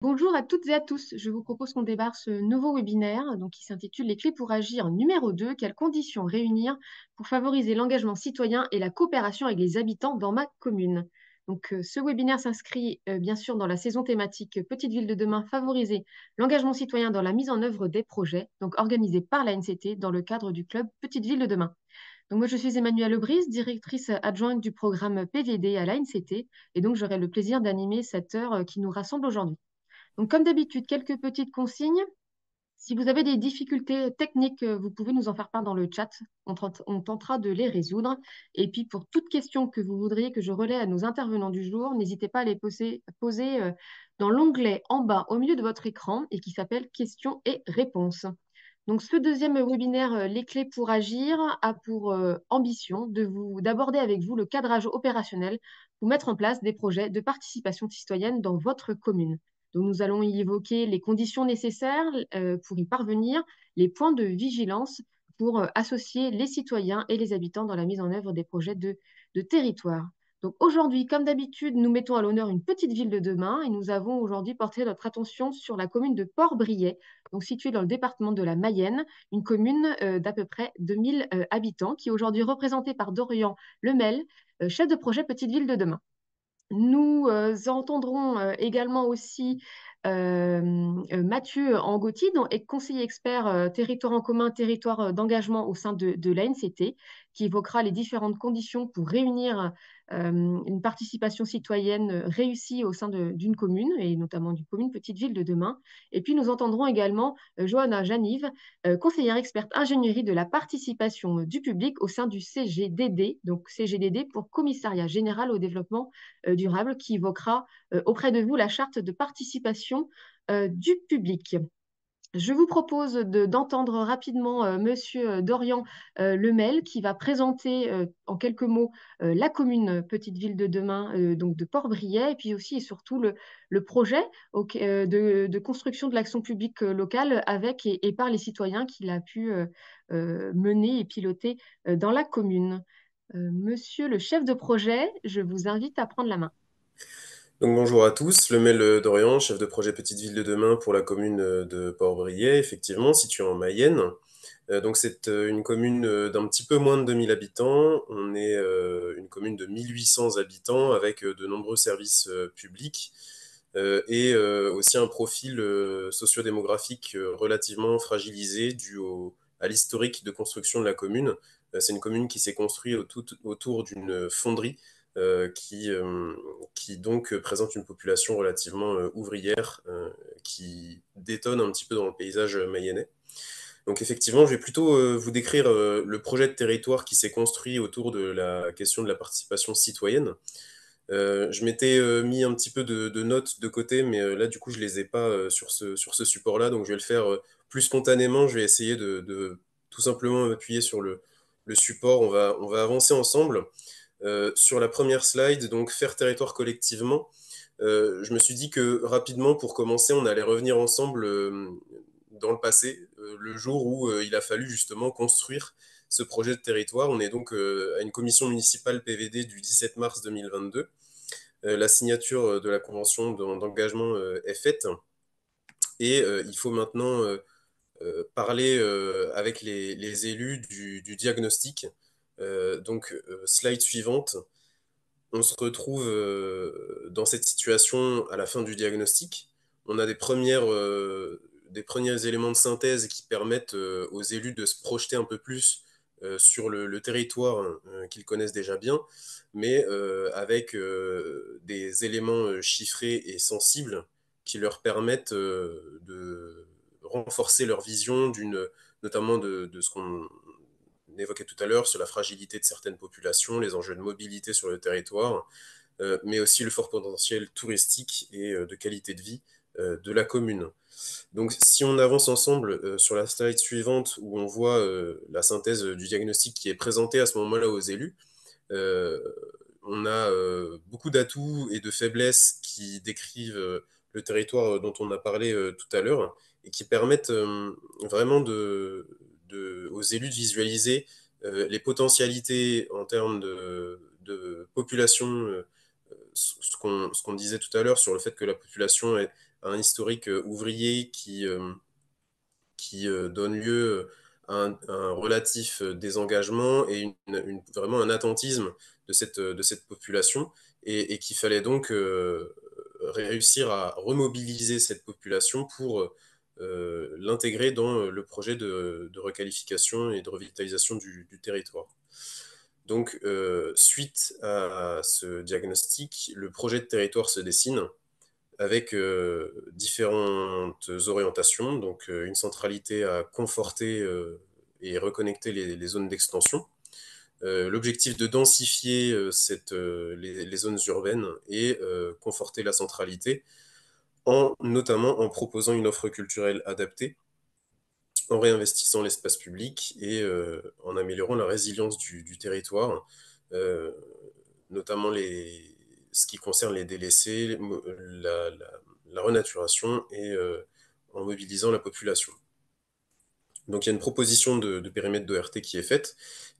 Bonjour à toutes et à tous. Je vous propose qu'on démarre ce nouveau webinaire qui s'intitule Les clés pour agir numéro 2. Quelles conditions réunir pour favoriser l'engagement citoyen et la coopération avec les habitants dans ma commune. Ce webinaire s'inscrit bien sûr dans la saison thématique Petite ville de demain, favoriser l'engagement citoyen dans la mise en œuvre des projets, donc organisé par la NCT dans le cadre du club Petite ville de demain. Donc moi, je suis Emmanuelle Lebris, directrice adjointe du programme PVD à la NCT, et donc j'aurai le plaisir d'animer cette heure qui nous rassemble aujourd'hui. Donc, comme d'habitude, quelques petites consignes. Si vous avez des difficultés techniques, vous pouvez nous en faire part dans le chat. On tentera de les résoudre. Et puis, pour toute question que vous voudriez que je relaie à nos intervenants du jour, n'hésitez pas à les poser dans l'onglet en bas au milieu de votre écran et qui s'appelle Questions et réponses. Donc, ce deuxième webinaire, Les clés pour agir, a pour ambition d'aborder avec vous le cadrage opérationnel pour mettre en place des projets de participation citoyenne dans votre commune. Donc, nous allons y évoquer les conditions nécessaires pour y parvenir, les points de vigilance pour associer les citoyens et les habitants dans la mise en œuvre des projets de territoire. Donc aujourd'hui, comme d'habitude, nous mettons à l'honneur une petite ville de demain et nous avons aujourd'hui porté notre attention sur la commune de Port-Briet, donc située dans le département de la Mayenne, une commune d'à peu près 2000 habitants qui est aujourd'hui représentée par Dorian Lemel, chef de projet Petite ville de demain. Nous entendrons également aussi Mathieu Angotti, est conseiller expert territoire en commun, territoire d'engagement au sein de l'ANCT, qui évoquera les différentes conditions pour réunir une participation citoyenne réussie au sein d'une commune, et notamment d'une commune petite ville de demain. Et puis nous entendrons également Johanna Janive, conseillère experte ingénierie de la participation du public au sein du CGDD, donc CGDD pour Commissariat général au développement durable, qui évoquera auprès de vous la charte de participation du public. Je vous propose d'entendre rapidement Monsieur Dorian Lemel qui va présenter en quelques mots la commune Petite Ville de demain, donc de Port-Briet, et puis aussi et surtout le projet de construction de l'action publique locale avec et par les citoyens qu'il a pu mener et piloter dans la commune. Monsieur le chef de projet, je vous invite à prendre la main. Donc bonjour à tous, Lemel Dorian, chef de projet Petite Ville de demain pour la commune de Port-Briet, effectivement, située en Mayenne. Donc c'est une commune d'un petit peu moins de 2000 habitants. On est une commune de 1800 habitants avec de nombreux services publics et aussi un profil sociodémographique relativement fragilisé à l'historique de construction de la commune. C'est une commune qui s'est construite autour d'une fonderie qui donc présente une population relativement ouvrière qui détonne un petit peu dans le paysage mayennais. Donc effectivement, je vais plutôt vous décrire le projet de territoire qui s'est construit autour de la question de la participation citoyenne. Je m'étais mis un petit peu de notes de côté, mais là, du coup, je les ai pas sur ce support-là, donc je vais le faire plus spontanément. Je vais essayer de tout simplement m'appuyer sur le support. On va avancer ensemble. Sur la première slide, donc faire territoire collectivement, je me suis dit que rapidement, pour commencer, on allait revenir ensemble dans le passé, le jour où il a fallu justement construire ce projet de territoire. On est donc à une commission municipale PVD du 17 mars 2022. La signature de la convention d'engagement est faite et il faut maintenant parler avec les élus du diagnostic. Slide suivante. On se retrouve dans cette situation à la fin du diagnostic. On a des premiers éléments de synthèse qui permettent aux élus de se projeter un peu plus sur le territoire qu'ils connaissent déjà bien, mais avec des éléments chiffrés et sensibles qui leur permettent de renforcer leur vision notamment de ce qu'on évoquait tout à l'heure sur la fragilité de certaines populations, les enjeux de mobilité sur le territoire, mais aussi le fort potentiel touristique et de qualité de vie de la commune. Donc si on avance ensemble sur la slide suivante où on voit la synthèse du diagnostic qui est présentée à ce moment-là aux élus, euh, on a beaucoup d'atouts et de faiblesses qui décrivent le territoire dont on a parlé tout à l'heure et qui permettent vraiment aux élus de visualiser les potentialités en termes de population, ce qu'on disait tout à l'heure sur le fait que la population un historique ouvrier qui donne lieu à un relatif désengagement et vraiment un attentisme de cette population, et qu'il fallait donc réussir à remobiliser cette population pour l'intégrer dans le projet de requalification et de revitalisation du territoire. Donc, suite à ce diagnostic, le projet de territoire se dessine avec différentes orientations, donc une centralité à conforter et reconnecter les zones d'extension, l'objectif de densifier les zones urbaines et conforter la centralité, notamment en proposant une offre culturelle adaptée, en réinvestissant l'espace public et en améliorant la résilience du territoire, euh, notamment ce qui concerne les délaissés, la renaturation et en mobilisant la population. Donc il y a une proposition de périmètre d'ORT qui est faite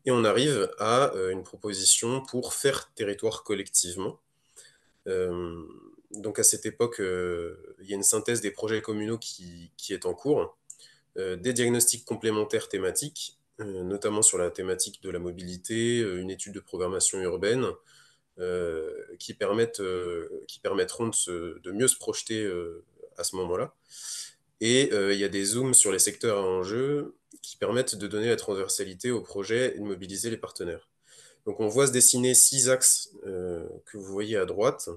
et on arrive à une proposition pour faire territoire collectivement. Euh, donc à cette époque, il y a une synthèse des projets communaux qui est en cours, des diagnostics complémentaires thématiques, notamment sur la thématique de la mobilité, une étude de programmation urbaine, qui permettront de mieux se projeter à ce moment-là. Et il y a des zooms sur les secteurs à enjeu qui permettent de donner la transversalité au projet et de mobiliser les partenaires. Donc on voit se dessiner 6 axes que vous voyez à droite.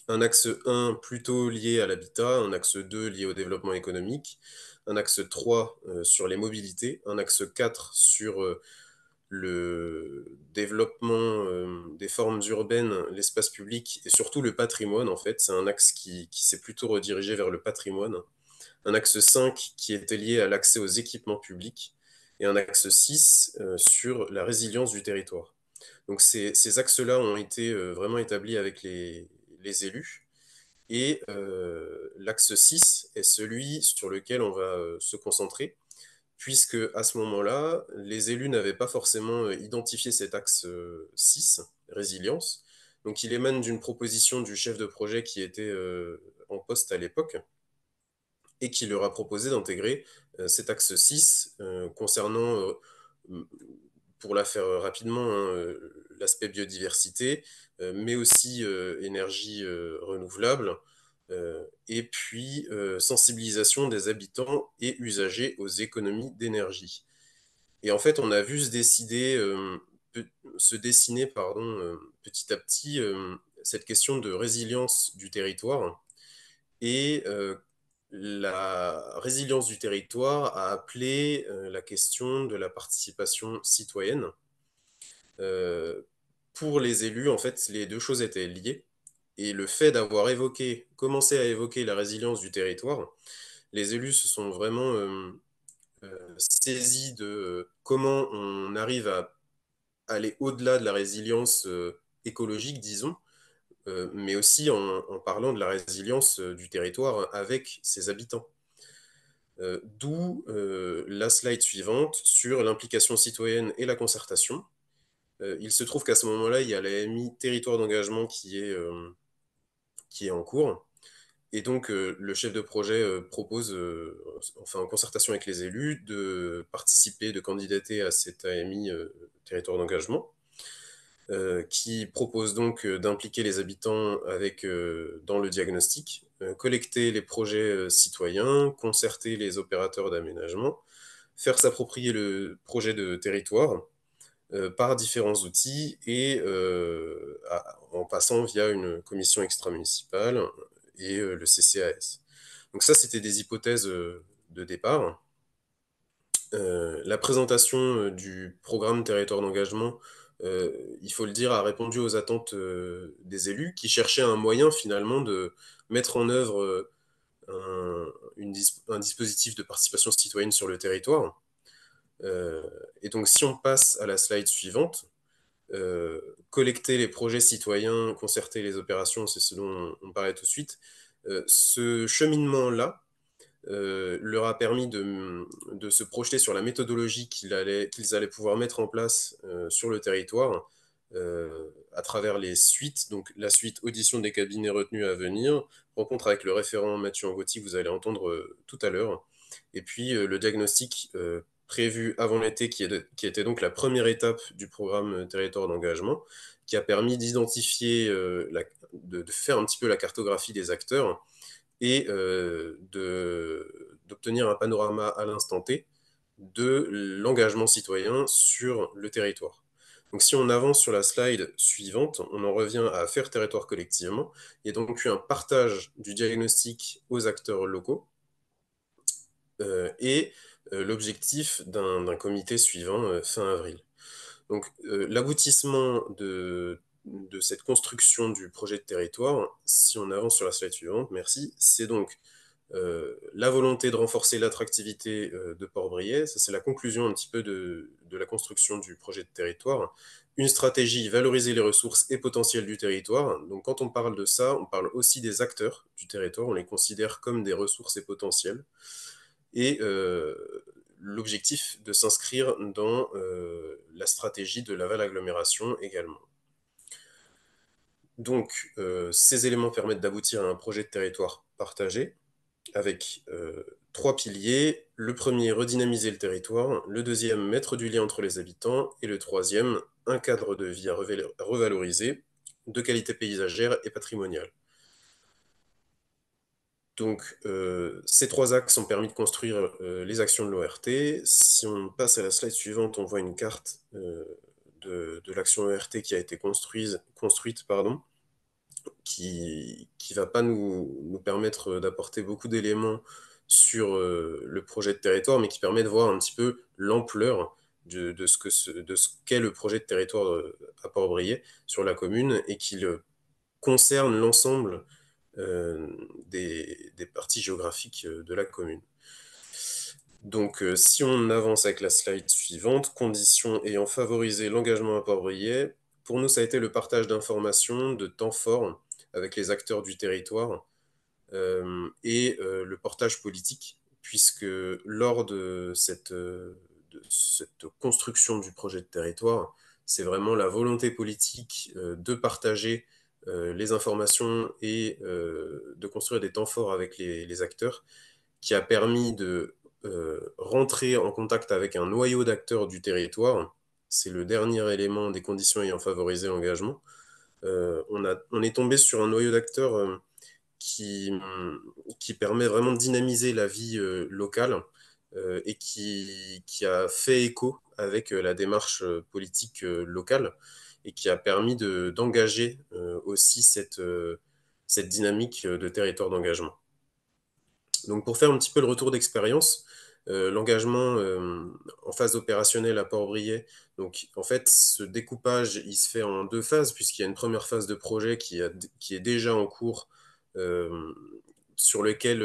Un axe 1 plutôt lié à l'habitat, un axe 2 lié au développement économique, un axe 3 sur les mobilités, un axe 4 sur le développement des formes urbaines, l'espace public et surtout le patrimoine, en fait. C'est un axe qui s'est plutôt redirigé vers le patrimoine. Un axe 5 qui était lié à l'accès aux équipements publics et un axe 6 sur la résilience du territoire. Donc ces axes-là ont été vraiment établis avec les élus. Et l'axe 6 est celui sur lequel on va se concentrer, puisque à ce moment-là, les élus n'avaient pas forcément identifié cet axe 6, résilience. Donc il émane d'une proposition du chef de projet qui était en poste à l'époque et qui leur a proposé d'intégrer cet axe 6 concernant, pour la faire rapidement, hein, l'aspect biodiversité, mais aussi énergie renouvelable, et puis sensibilisation des habitants et usagers aux économies d'énergie. Et en fait, on a vu se dessiner petit à petit cette question de résilience du territoire. Et la résilience du territoire a appelé la question de la participation citoyenne. Euh, pour les élus, en fait, les deux choses étaient liées. Et le fait d'avoir commencé à évoquer la résilience du territoire, les élus se sont vraiment saisis de comment on arrive à aller au-delà de la résilience écologique, disons, mais aussi en parlant de la résilience du territoire avec ses habitants. D'où la slide suivante sur l'implication citoyenne et la concertation. Il se trouve qu'à ce moment-là, il y a la MI territoire d'engagement qui est en cours. Et donc, le chef de projet propose, enfin en concertation avec les élus, de participer, de candidater à cette AMI territoire d'engagement, qui propose donc d'impliquer les habitants dans le diagnostic, collecter les projets citoyens, concerter les opérateurs d'aménagement, faire s'approprier le projet de territoire par différents outils et en passant via une commission extra-municipale et le CCAS. Donc ça, c'était des hypothèses de départ. La présentation du programme territoire d'engagement, il faut le dire, a répondu aux attentes des élus qui cherchaient un moyen finalement de mettre en œuvre un dispositif de participation citoyenne sur le territoire. Et donc si on passe à la slide suivante, collecter les projets citoyens, concerter les opérations, c'est ce dont on parlait tout de suite. Ce cheminement-là leur a permis de se projeter sur la méthodologie qu'ils allaient pouvoir mettre en place sur le territoire à travers les suites, donc la suite audition des cabinets retenus à venir, rencontre avec le référent Mathieu Angotti, que vous allez entendre tout à l'heure, et puis le diagnostic prévu avant l'été, qui était donc la première étape du programme Territoire d'engagement, qui a permis d'identifier, de faire un petit peu la cartographie des acteurs et d'obtenir un panorama à l'instant T de l'engagement citoyen sur le territoire. Donc si on avance sur la slide suivante, on en revient à faire territoire collectivement. Il y a donc eu un partage du diagnostic aux acteurs locaux et l'objectif d'un comité suivant fin avril. Donc l'aboutissement de cette construction du projet de territoire, si on avance sur la slide suivante, merci, c'est donc la volonté de renforcer l'attractivité de Port-Briey, ça c'est la conclusion un petit peu de la construction du projet de territoire. Une stratégie, valoriser les ressources et potentiels du territoire. Donc quand on parle de ça, on parle aussi des acteurs du territoire, on les considère comme des ressources et potentiels. Et l'objectif de s'inscrire dans la stratégie de Laval Agglomération également. Donc ces éléments permettent d'aboutir à un projet de territoire partagé, avec trois piliers. Le premier, redynamiser le territoire. Le deuxième, mettre du lien entre les habitants. Et le troisième, un cadre de vie à revaloriser, de qualité paysagère et patrimoniale. Donc, ces trois axes ont permis de construire les actions de l'ORT. Si on passe à la slide suivante, on voit une carte de l'action ORT qui a été construite, pardon, qui va pas nous permettre d'apporter beaucoup d'éléments sur le projet de territoire, mais qui permet de voir un petit peu l'ampleur de ce qu'est le projet de territoire à Port-Briey sur la commune et qui concerne l'ensemble des parties géographiques de la commune. Donc, si on avance avec la slide suivante, conditions ayant favorisé l'engagement à Port-Briey, pour nous, ça a été le partage d'informations, de temps fort avec les acteurs du territoire et le portage politique, puisque lors de cette construction du projet de territoire, c'est vraiment la volonté politique de partager les informations et de construire des temps forts avec les acteurs qui a permis de rentrer en contact avec un noyau d'acteurs du territoire. C'est le dernier élément des conditions ayant favorisé l'engagement. On est tombé sur un noyau d'acteurs qui permet vraiment de dynamiser la vie locale et qui a fait écho avec la démarche politique locale et qui a permis d'engager aussi cette dynamique de territoire d'engagement. Donc pour faire un petit peu le retour d'expérience, l'engagement en phase opérationnelle à Port-Briey, donc en fait ce découpage il se fait en deux phases puisqu'il y a une première phase de projet qui est déjà en cours sur lequel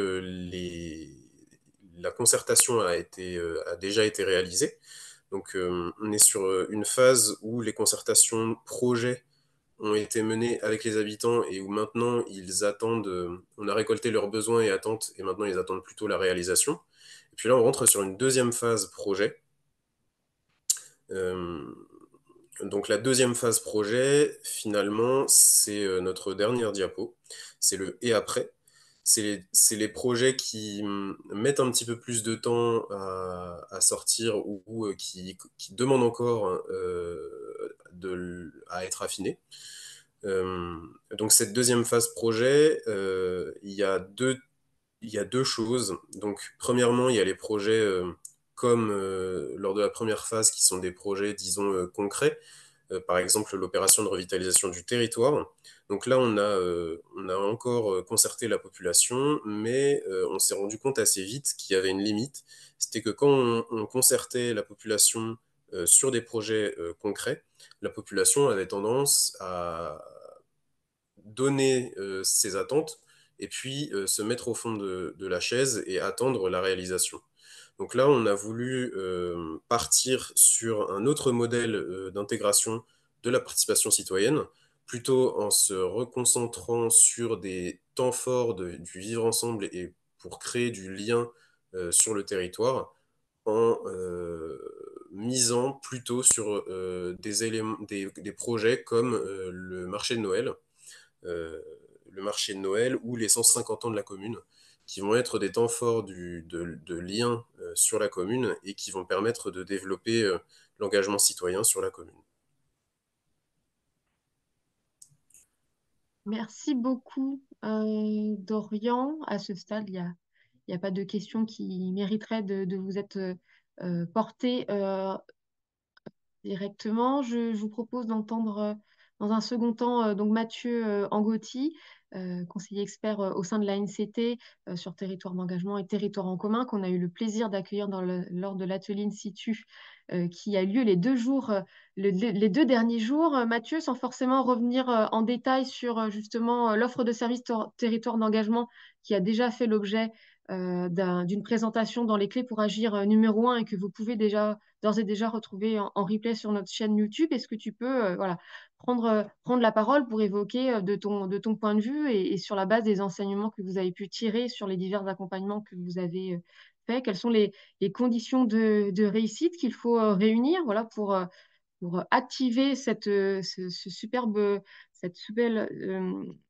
la concertation a déjà été réalisée. Donc on est sur une phase où les concertations projets ont été menées avec les habitants et où maintenant ils attendent, on a récolté leurs besoins et attentes, et maintenant ils attendent plutôt la réalisation. Et puis là, on rentre sur une deuxième phase projet. Euh, donc la deuxième phase projet, finalement, c'est notre dernière diapo. C'est le et après. C'est les projets qui mettent un petit peu plus de temps à sortir ou qui demandent encore à être affinés. Euh, donc cette deuxième phase projet, il y a deux choses. Donc premièrement, il y a les projets comme lors de la première phase qui sont des projets, disons, concrets. Par exemple, l'opération de revitalisation du territoire. Donc là, on a encore concerté la population, mais on s'est rendu compte assez vite qu'il y avait une limite. C'était que quand on concertait la population sur des projets concrets, la population avait tendance à donner ses attentes et puis se mettre au fond de la chaise et attendre la réalisation. Donc là, on a voulu partir sur un autre modèle d'intégration de la participation citoyenne, plutôt en se reconcentrant sur des temps forts du vivre ensemble et pour créer du lien sur le territoire, en misant plutôt sur des éléments, des projets comme euh, le marché de Noël ou les 150 ans de la commune, qui vont être des temps forts de lien sur la commune et qui vont permettre de développer l'engagement citoyen sur la commune. Merci beaucoup, Dorian. À ce stade, il y a pas de questions qui mériteraient de vous être portées directement. Je vous propose d'entendre dans un second temps donc Mathieu Angotti, conseiller expert au sein de la NCT sur territoire d'engagement et territoire en commun, qu'on a eu le plaisir d'accueillir lors de l'atelier in situ qui a lieu les 2 jours, les 2 derniers jours. Mathieu, sans forcément revenir en détail sur justement l'offre de services territoire d'engagement qui a déjà fait l'objet d'une présentation dans les clés pour agir numéro 1 et que vous pouvez déjà d'ores et déjà retrouver en replay sur notre chaîne YouTube. Est-ce que tu peux voilà, prendre la parole pour évoquer de ton point de vue et sur la base des enseignements que vous avez pu tirer sur les divers accompagnements que vous avez faits, quelles sont les conditions de réussite qu'il faut réunir voilà, pour activer ce superbe,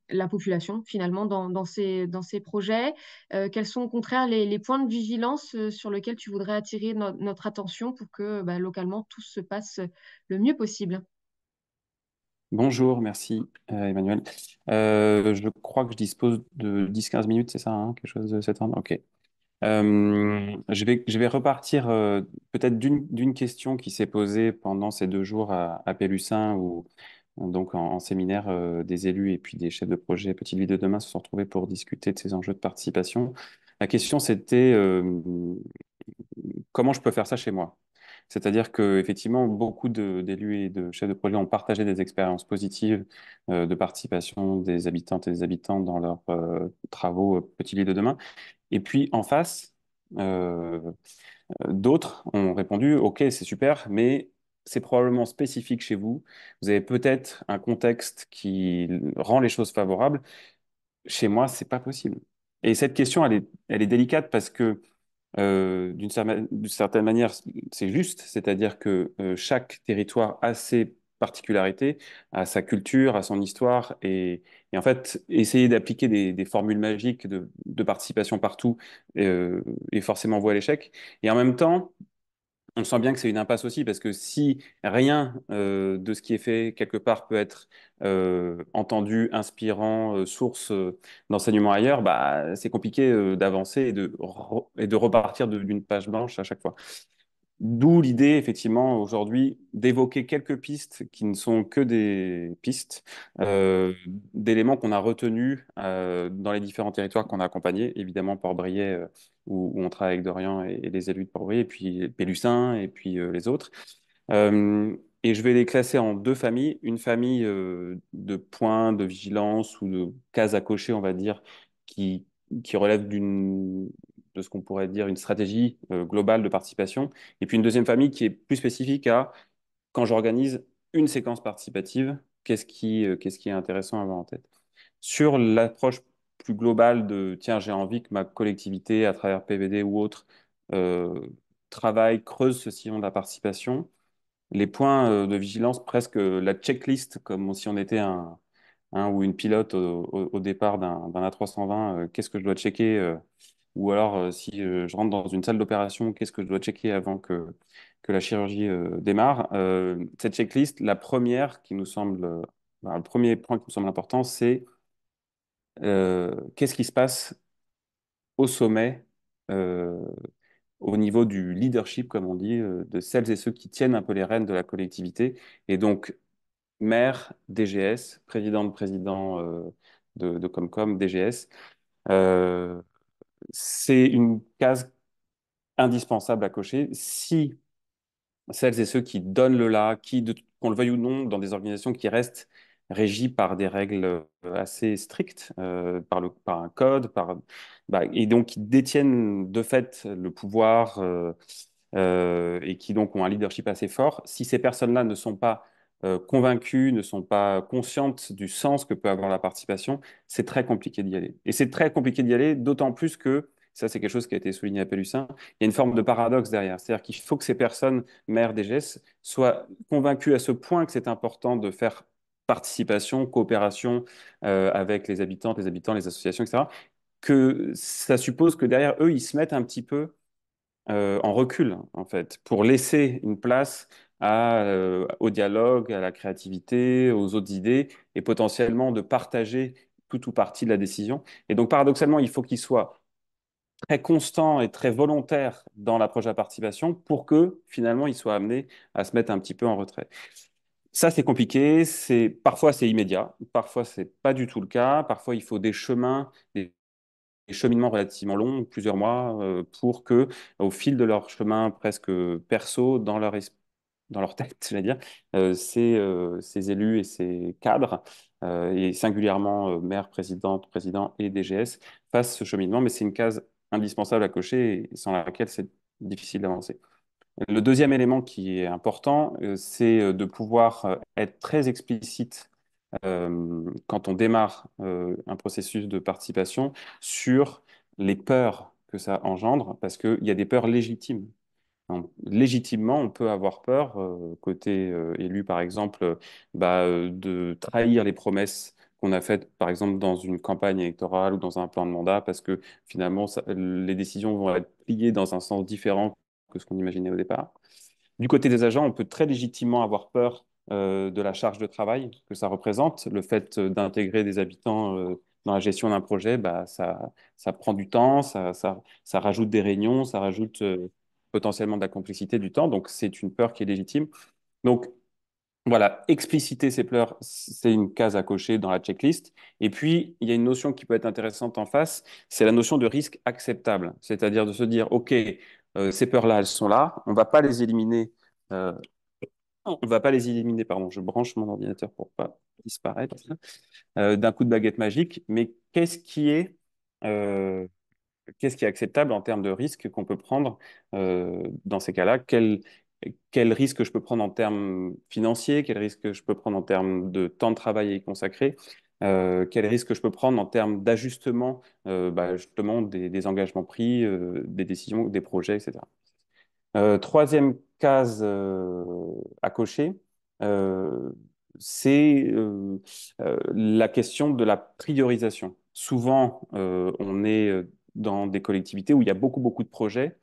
la population finalement dans ces projets. Quels sont au contraire les points de vigilance sur lesquels tu voudrais attirer notre attention pour que bah, localement tout se passe le mieux possible? Bonjour, merci Emmanuel. Je crois que je dispose de 10-15 minutes, c'est ça, hein, quelque chose de cet ordre? Ok. Je vais repartir peut-être d'une question qui s'est posée pendant ces 2 jours à Pélussin, où donc en séminaire, des élus et puis des chefs de projet Petite Ville de demain se sont retrouvés pour discuter de ces enjeux de participation. La question, c'était comment je peux faire ça chez moi? C'est-à-dire que effectivement, beaucoup d'élus et de chefs de projet ont partagé des expériences positives de participation des habitantes et des habitants dans leurs travaux Petits Lits de demain. Et puis en face, euh, d'autres ont répondu, OK, c'est super, mais c'est probablement spécifique chez vous. Vous avez peut-être un contexte qui rend les choses favorables. Chez moi, c'est pas possible. Et cette question, elle est délicate parce que d'une certaine manière, c'est juste, c'est-à-dire que chaque territoire a ses particularités, a sa culture, a son histoire, et en fait, essayer d'appliquer des formules magiques de participation partout est forcément voué à l'échec. Et en même temps, on sent bien que c'est une impasse aussi, parce que si rien de ce qui est fait quelque part peut être entendu, inspirant, source d'enseignement ailleurs, bah, c'est compliqué d'avancer et de repartir d'une page blanche à chaque fois. D'où l'idée, effectivement, aujourd'hui, d'évoquer quelques pistes qui ne sont que des pistes, euh, d'éléments qu'on a retenus dans les différents territoires qu'on a accompagnés, évidemment Port-Brillet, où on travaille avec Dorian et les élus de Port-Brillet, et puis Pélussin, et puis les autres. Et je vais les classer en 2 familles. Une famille de points de vigilance ou de cases à cocher, on va dire, qui, qui relève de ce qu'on pourrait dire une stratégie globale de participation. Et puis une deuxième famille qui est plus spécifique à quand j'organise une séquence participative, qu'est-ce qui est intéressant à avoir en tête. Sur l'approche plus globale de tiens, j'ai envie que ma collectivité, à travers PVD ou autre, euh, travaille, creuse ce sillon de la participation, les points de vigilance, presque la checklist, comme si on était un ou une pilote au départ d'un A320, qu'est-ce que je dois checker, ou alors si je rentre dans une salle d'opération, qu'est-ce que je dois checker avant que la chirurgie démarre. Cette checklist, la première qui nous semble, le premier point qui nous semble important, c'est qu'est-ce qui se passe au sommet, euh, au niveau du leadership, comme on dit, de celles et ceux qui tiennent un peu les rênes de la collectivité. Et donc, maire, DGS, président de Comcom, DGS, euh, c'est une case indispensable à cocher. Si celles et ceux qui donnent le là, qu'on le veuille ou non, dans des organisations qui restent régies par des règles assez strictes, par un code, et donc qui détiennent de fait le pouvoir et qui donc ont un leadership assez fort, si ces personnes-là ne sont pas convaincues, ne sont pas conscientes du sens que peut avoir la participation, c'est très compliqué d'y aller. Et c'est très compliqué d'y aller, d'autant plus que Ça, c'est quelque chose qui a été souligné à Pélussin. Il y a une forme de paradoxe derrière. C'est-à-dire qu'il faut que ces personnes, maires DGS, soient convaincues à ce point que c'est important de faire participation, coopération avec les habitantes, les habitants, les associations, etc., que ça suppose que derrière eux, ils se mettent un petit peu en recul, en fait, pour laisser une place au dialogue, à la créativité, aux autres idées, et potentiellement de partager tout ou partie de la décision. Et donc, paradoxalement, il faut qu'ils soient très constants et très volontaires dans l'approche de la participation pour que, finalement, ils soient amenés à se mettre un petit peu en retrait. Ça, c'est compliqué. Parfois, c'est immédiat. Parfois, c'est pas du tout le cas. Parfois, il faut des chemins, des cheminements relativement longs, plusieurs mois, pour que, au fil de leur chemin presque perso, dans leur tête, je vais dire, ces élus et ces cadres, et singulièrement maire, présidente, président et DGS, fassent ce cheminement. Mais c'est une case indispensable à cocher et sans laquelle c'est difficile d'avancer. Le deuxième élément qui est important, c'est de pouvoir être très explicite quand on démarre un processus de participation sur les peurs que ça engendre, parce qu'il y a des peurs légitimes. Donc, légitimement, on peut avoir peur, côté élu par exemple, de trahir les promesses qu'on a faites, par exemple, dans une campagne électorale ou dans un plan de mandat, parce que finalement, les décisions vont être pliées dans un sens différent que ce qu'on imaginait au départ. Du côté des agents, on peut très légitimement avoir peur de la charge de travail que ça représente. Le fait d'intégrer des habitants dans la gestion d'un projet, ça prend du temps, ça rajoute des réunions, ça rajoute potentiellement de la complexité du temps. Donc, c'est une peur qui est légitime. Donc, voilà, expliciter ses peurs, c'est une case à cocher dans la checklist. Et puis, il y a une notion qui peut être intéressante en face, c'est la notion de risque acceptable. C'est-à-dire de se dire, OK, ces peurs-là, elles sont là, on ne va pas les éliminer. euh, on va pas les éliminer, pardon, je branche mon ordinateur pour pas disparaître d'un coup de baguette magique, mais euh, qu'est-ce qui est acceptable en termes de risque qu'on peut prendre dans ces cas-là? Quel risque je peux prendre en termes financiers? Quel risque je peux prendre en termes de temps de travail à y consacrer? Quel risque je peux prendre en termes d'ajustement justement des engagements pris, des décisions, des projets, etc. Troisième case à cocher, euh, c'est la question de la priorisation. Souvent, on est dans des collectivités où il y a beaucoup, beaucoup de projets.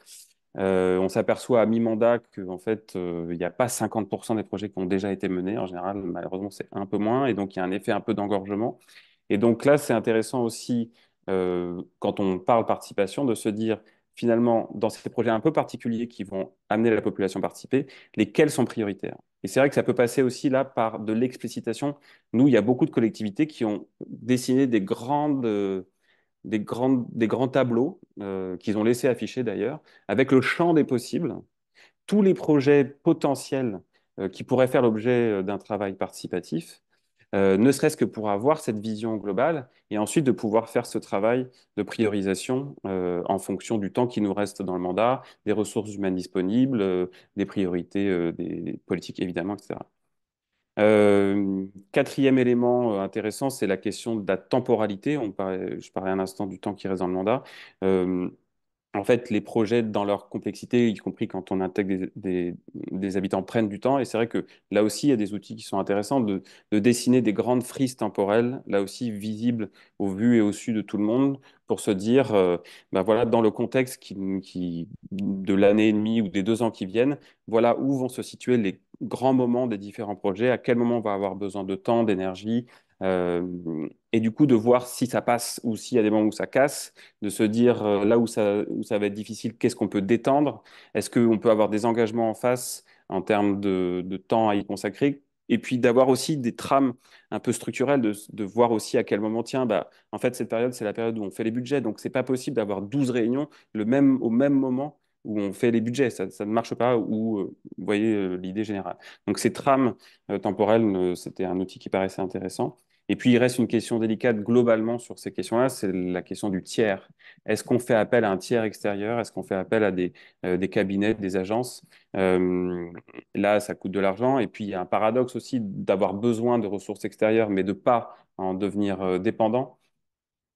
On s'aperçoit à mi-mandat qu'en fait, il n'y a pas 50% des projets qui ont déjà été menés. En général, malheureusement, c'est un peu moins. Et donc, il y a un effet un peu d'engorgement. Et donc là, c'est intéressant aussi, quand on parle participation, de se dire, finalement, dans ces projets un peu particuliers qui vont amener la population à participer, lesquels sont prioritaires. Et c'est vrai que ça peut passer aussi là par de l'explicitation. Nous, il y a beaucoup de collectivités qui ont dessiné des grands tableaux qu'ils ont laissé afficher d'ailleurs, avec le champ des possibles, tous les projets potentiels qui pourraient faire l'objet d'un travail participatif, ne serait-ce que pour avoir cette vision globale et ensuite de pouvoir faire ce travail de priorisation en fonction du temps qui nous reste dans le mandat, des ressources humaines disponibles, des priorités des politiques évidemment, etc. Quatrième élément intéressant, c'est la question de la temporalité. Je parlais un instant du temps qui reste dans le mandat. Euh, En fait, les projets, dans leur complexité, y compris quand on intègre des habitants, prennent du temps. Et c'est vrai que là aussi, il y a des outils qui sont intéressants de dessiner des grandes frises temporelles, là aussi visibles au vu et au su de tout le monde, pour se dire, voilà, dans le contexte de l'année et demie ou des 2 ans qui viennent, voilà où vont se situer les grands moments des différents projets, à quel moment on va avoir besoin de temps, d'énergie, euh, et du coup de voir si ça passe ou s'il y a des moments où ça casse, de se dire là où ça va être difficile, qu'est-ce qu'on peut détendre? Est-ce qu'on peut avoir des engagements en face en termes de temps à y consacrer? Et puis d'avoir aussi des trames un peu structurelles, de voir aussi à quel moment, tiens, en fait, cette période, c'est la période où on fait les budgets. Donc, c'est pas possible d'avoir 12 réunions au même moment où on fait les budgets. Ça ne marche pas, ou vous voyez l'idée générale. Donc, ces trames temporelles, c'était un outil qui paraissait intéressant. Et puis, il reste une question délicate globalement sur ces questions-là, c'est la question du tiers. Est-ce qu'on fait appel à un tiers extérieur? Est-ce qu'on fait appel à des cabinets, des agences? Euh, Là, ça coûte de l'argent. Et puis, il y a un paradoxe aussi d'avoir besoin de ressources extérieures, mais de ne pas en devenir dépendant.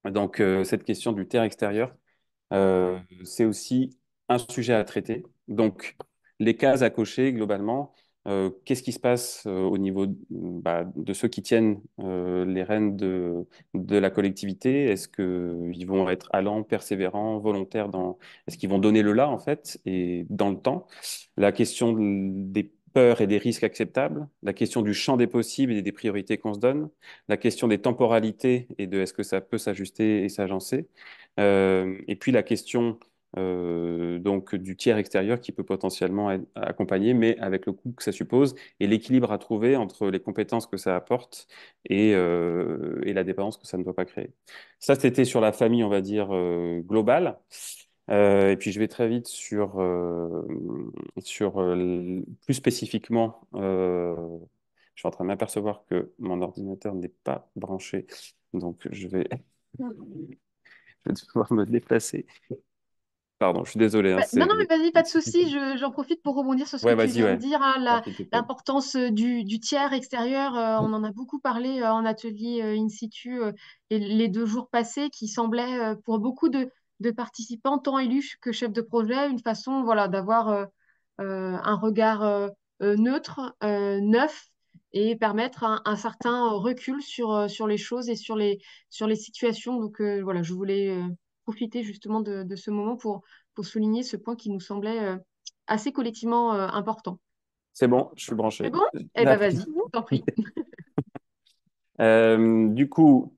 Donc, cette question du tiers extérieur, c'est aussi un sujet à traiter. Donc, les cases à cocher, globalement, qu'est-ce qui se passe au niveau de ceux qui tiennent les rênes de la collectivité? Est-ce qu'ils vont être allants, persévérants, volontaires dans... Est-ce qu'ils vont donner le là, en fait, et dans le temps? La question des peurs et des risques acceptables, la question du champ des possibles et des priorités qu'on se donne, la question des temporalités et de est-ce que ça peut s'ajuster et s'agencer, et puis la question donc du tiers extérieur qui peut potentiellement accompagner, mais avec le coût que ça suppose et l'équilibre à trouver entre les compétences que ça apporte et la dépendance que ça ne doit pas créer. Ça, c'était sur la famille, on va dire, globale. Et puis je vais très vite sur plus spécifiquement, je suis en train de m'apercevoir que mon ordinateur n'est pas branché, donc je vais devoir me déplacer. Pardon, je suis désolé, hein, Non, non, mais c'est... vas-y, pas de souci. J'en profite pour rebondir sur ce que Ouais, tu vas-y, viens de ouais. dire, hein, Alors, s'il te plaît. l'importance du tiers extérieur. On en a beaucoup parlé en atelier in situ les 2 jours passés, qui semblaient pour beaucoup de participants, tant élus que chefs de projet, une façon voilà, d'avoir un regard neutre, neuf, et permettre un certain recul sur les choses et sur les situations. Donc voilà, je voulais profiter justement de ce moment pour souligner ce point qui nous semblait assez collectivement important. C'est bon, je suis C'est branché. bon? Eh ben vas-y, t'en prie. Du coup,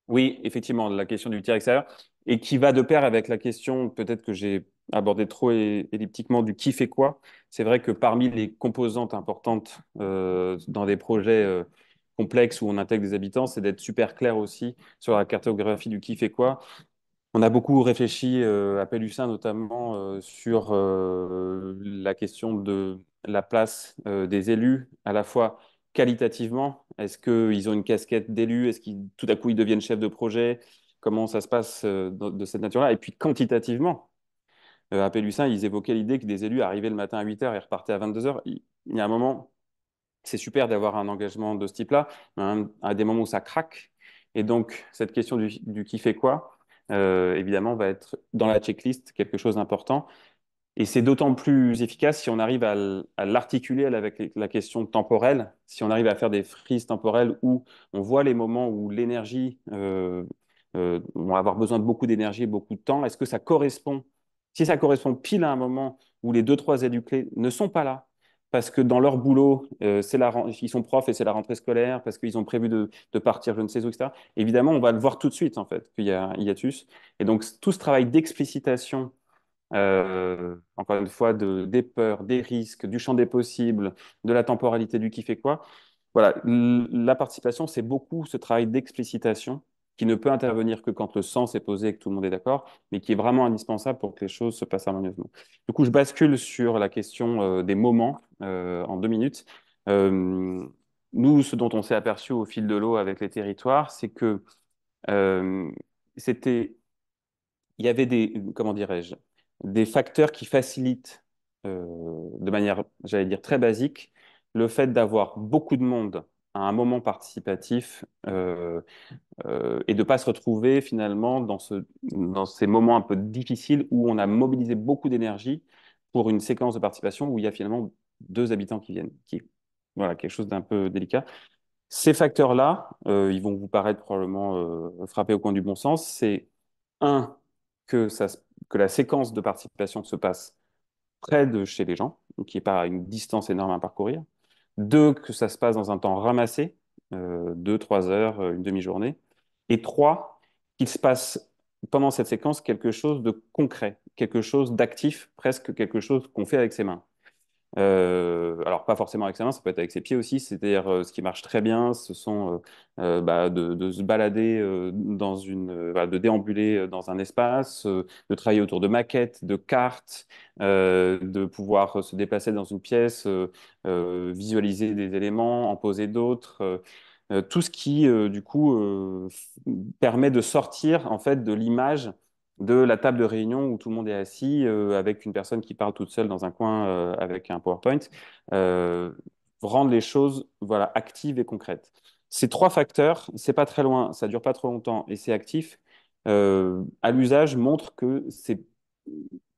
oui, effectivement, la question du tiers extérieur, et qui va de pair avec la question, peut-être que j'ai abordé trop elliptiquement, du qui fait quoi. C'est vrai que parmi les composantes importantes dans des projets complexes où on intègre des habitants, c'est d'être super clair aussi sur la cartographie du qui fait quoi. On a beaucoup réfléchi à Pélussin notamment sur la question de la place des élus, à la fois qualitativement, est-ce qu'ils ont une casquette d'élu, est-ce qu'ils tout à coup ils deviennent chefs de projet, comment ça se passe de cette nature-là, et puis quantitativement. À Pélussin, ils évoquaient l'idée que des élus arrivaient le matin à 8 heures et repartaient à 22 heures. Il y a un moment, c'est super d'avoir un engagement de ce type-là, mais à des moments où ça craque. Et donc, cette question du qui fait quoi, évidemment, va être dans la checklist quelque chose d'important. Et c'est d'autant plus efficace si on arrive à l'articuler avec la question temporelle, si on arrive à faire des frises temporelles où on voit les moments où l'énergie, on va avoir besoin de beaucoup d'énergie et beaucoup de temps. Est-ce que ça correspond? Si ça correspond pile à un moment où les deux, trois élus clés ne sont pas là, parce que dans leur boulot, ils sont profs et c'est la rentrée scolaire, parce qu'ils ont prévu de partir je ne sais où, etc. Évidemment, on va le voir tout de suite, en fait, qu'il y a un hiatus. Et donc, tout ce travail d'explicitation encore une fois, des peurs, des risques, du champ des possibles, de la temporalité du qui fait quoi. Voilà, la participation, c'est beaucoup ce travail d'explicitation qui ne peut intervenir que quand le sens est posé et que tout le monde est d'accord, mais qui est vraiment indispensable pour que les choses se passent harmonieusement. Du coup, je bascule sur la question des moments en 2 minutes. Euh, Nous, ce dont on s'est aperçu au fil de l'eau avec les territoires, c'est que euh, c'était il y avait comment dirais-je, des facteurs qui facilitent de manière, j'allais dire, très basique, le fait d'avoir beaucoup de monde à un moment participatif et de ne pas se retrouver finalement dans ces moments un peu difficiles où on a mobilisé beaucoup d'énergie pour une séquence de participation où il y a finalement 2 habitants qui viennent, qui est voilà, quelque chose d'un peu délicat. Ces facteurs-là, ils vont vous paraître probablement frappés au coin du bon sens. C'est un, que la séquence de participation se passe près de chez les gens, donc qui n'est pas une distance énorme à parcourir. Deux, que ça se passe dans un temps ramassé, 2, 3 heures, une demi-journée. Et trois, qu'il se passe pendant cette séquence quelque chose de concret, quelque chose d'actif, presque quelque chose qu'on fait avec ses mains. Alors, pas forcément avec sa main, ça peut être avec ses pieds aussi. C'est-à-dire, ce qui marche très bien, ce sont de se balader de déambuler dans un espace, de travailler autour de maquettes, de cartes, de pouvoir se déplacer dans une pièce, visualiser des éléments, en poser d'autres. Tout ce qui, du coup, permet de sortir en fait de l'image de la table de réunion où tout le monde est assis avec une personne qui parle toute seule dans un coin avec un PowerPoint, euh, rendre les choses voilà, actives et concrètes. Ces 3 facteurs, c'est pas très loin, ça dure pas trop longtemps et c'est actif. à l'usage montre que c'est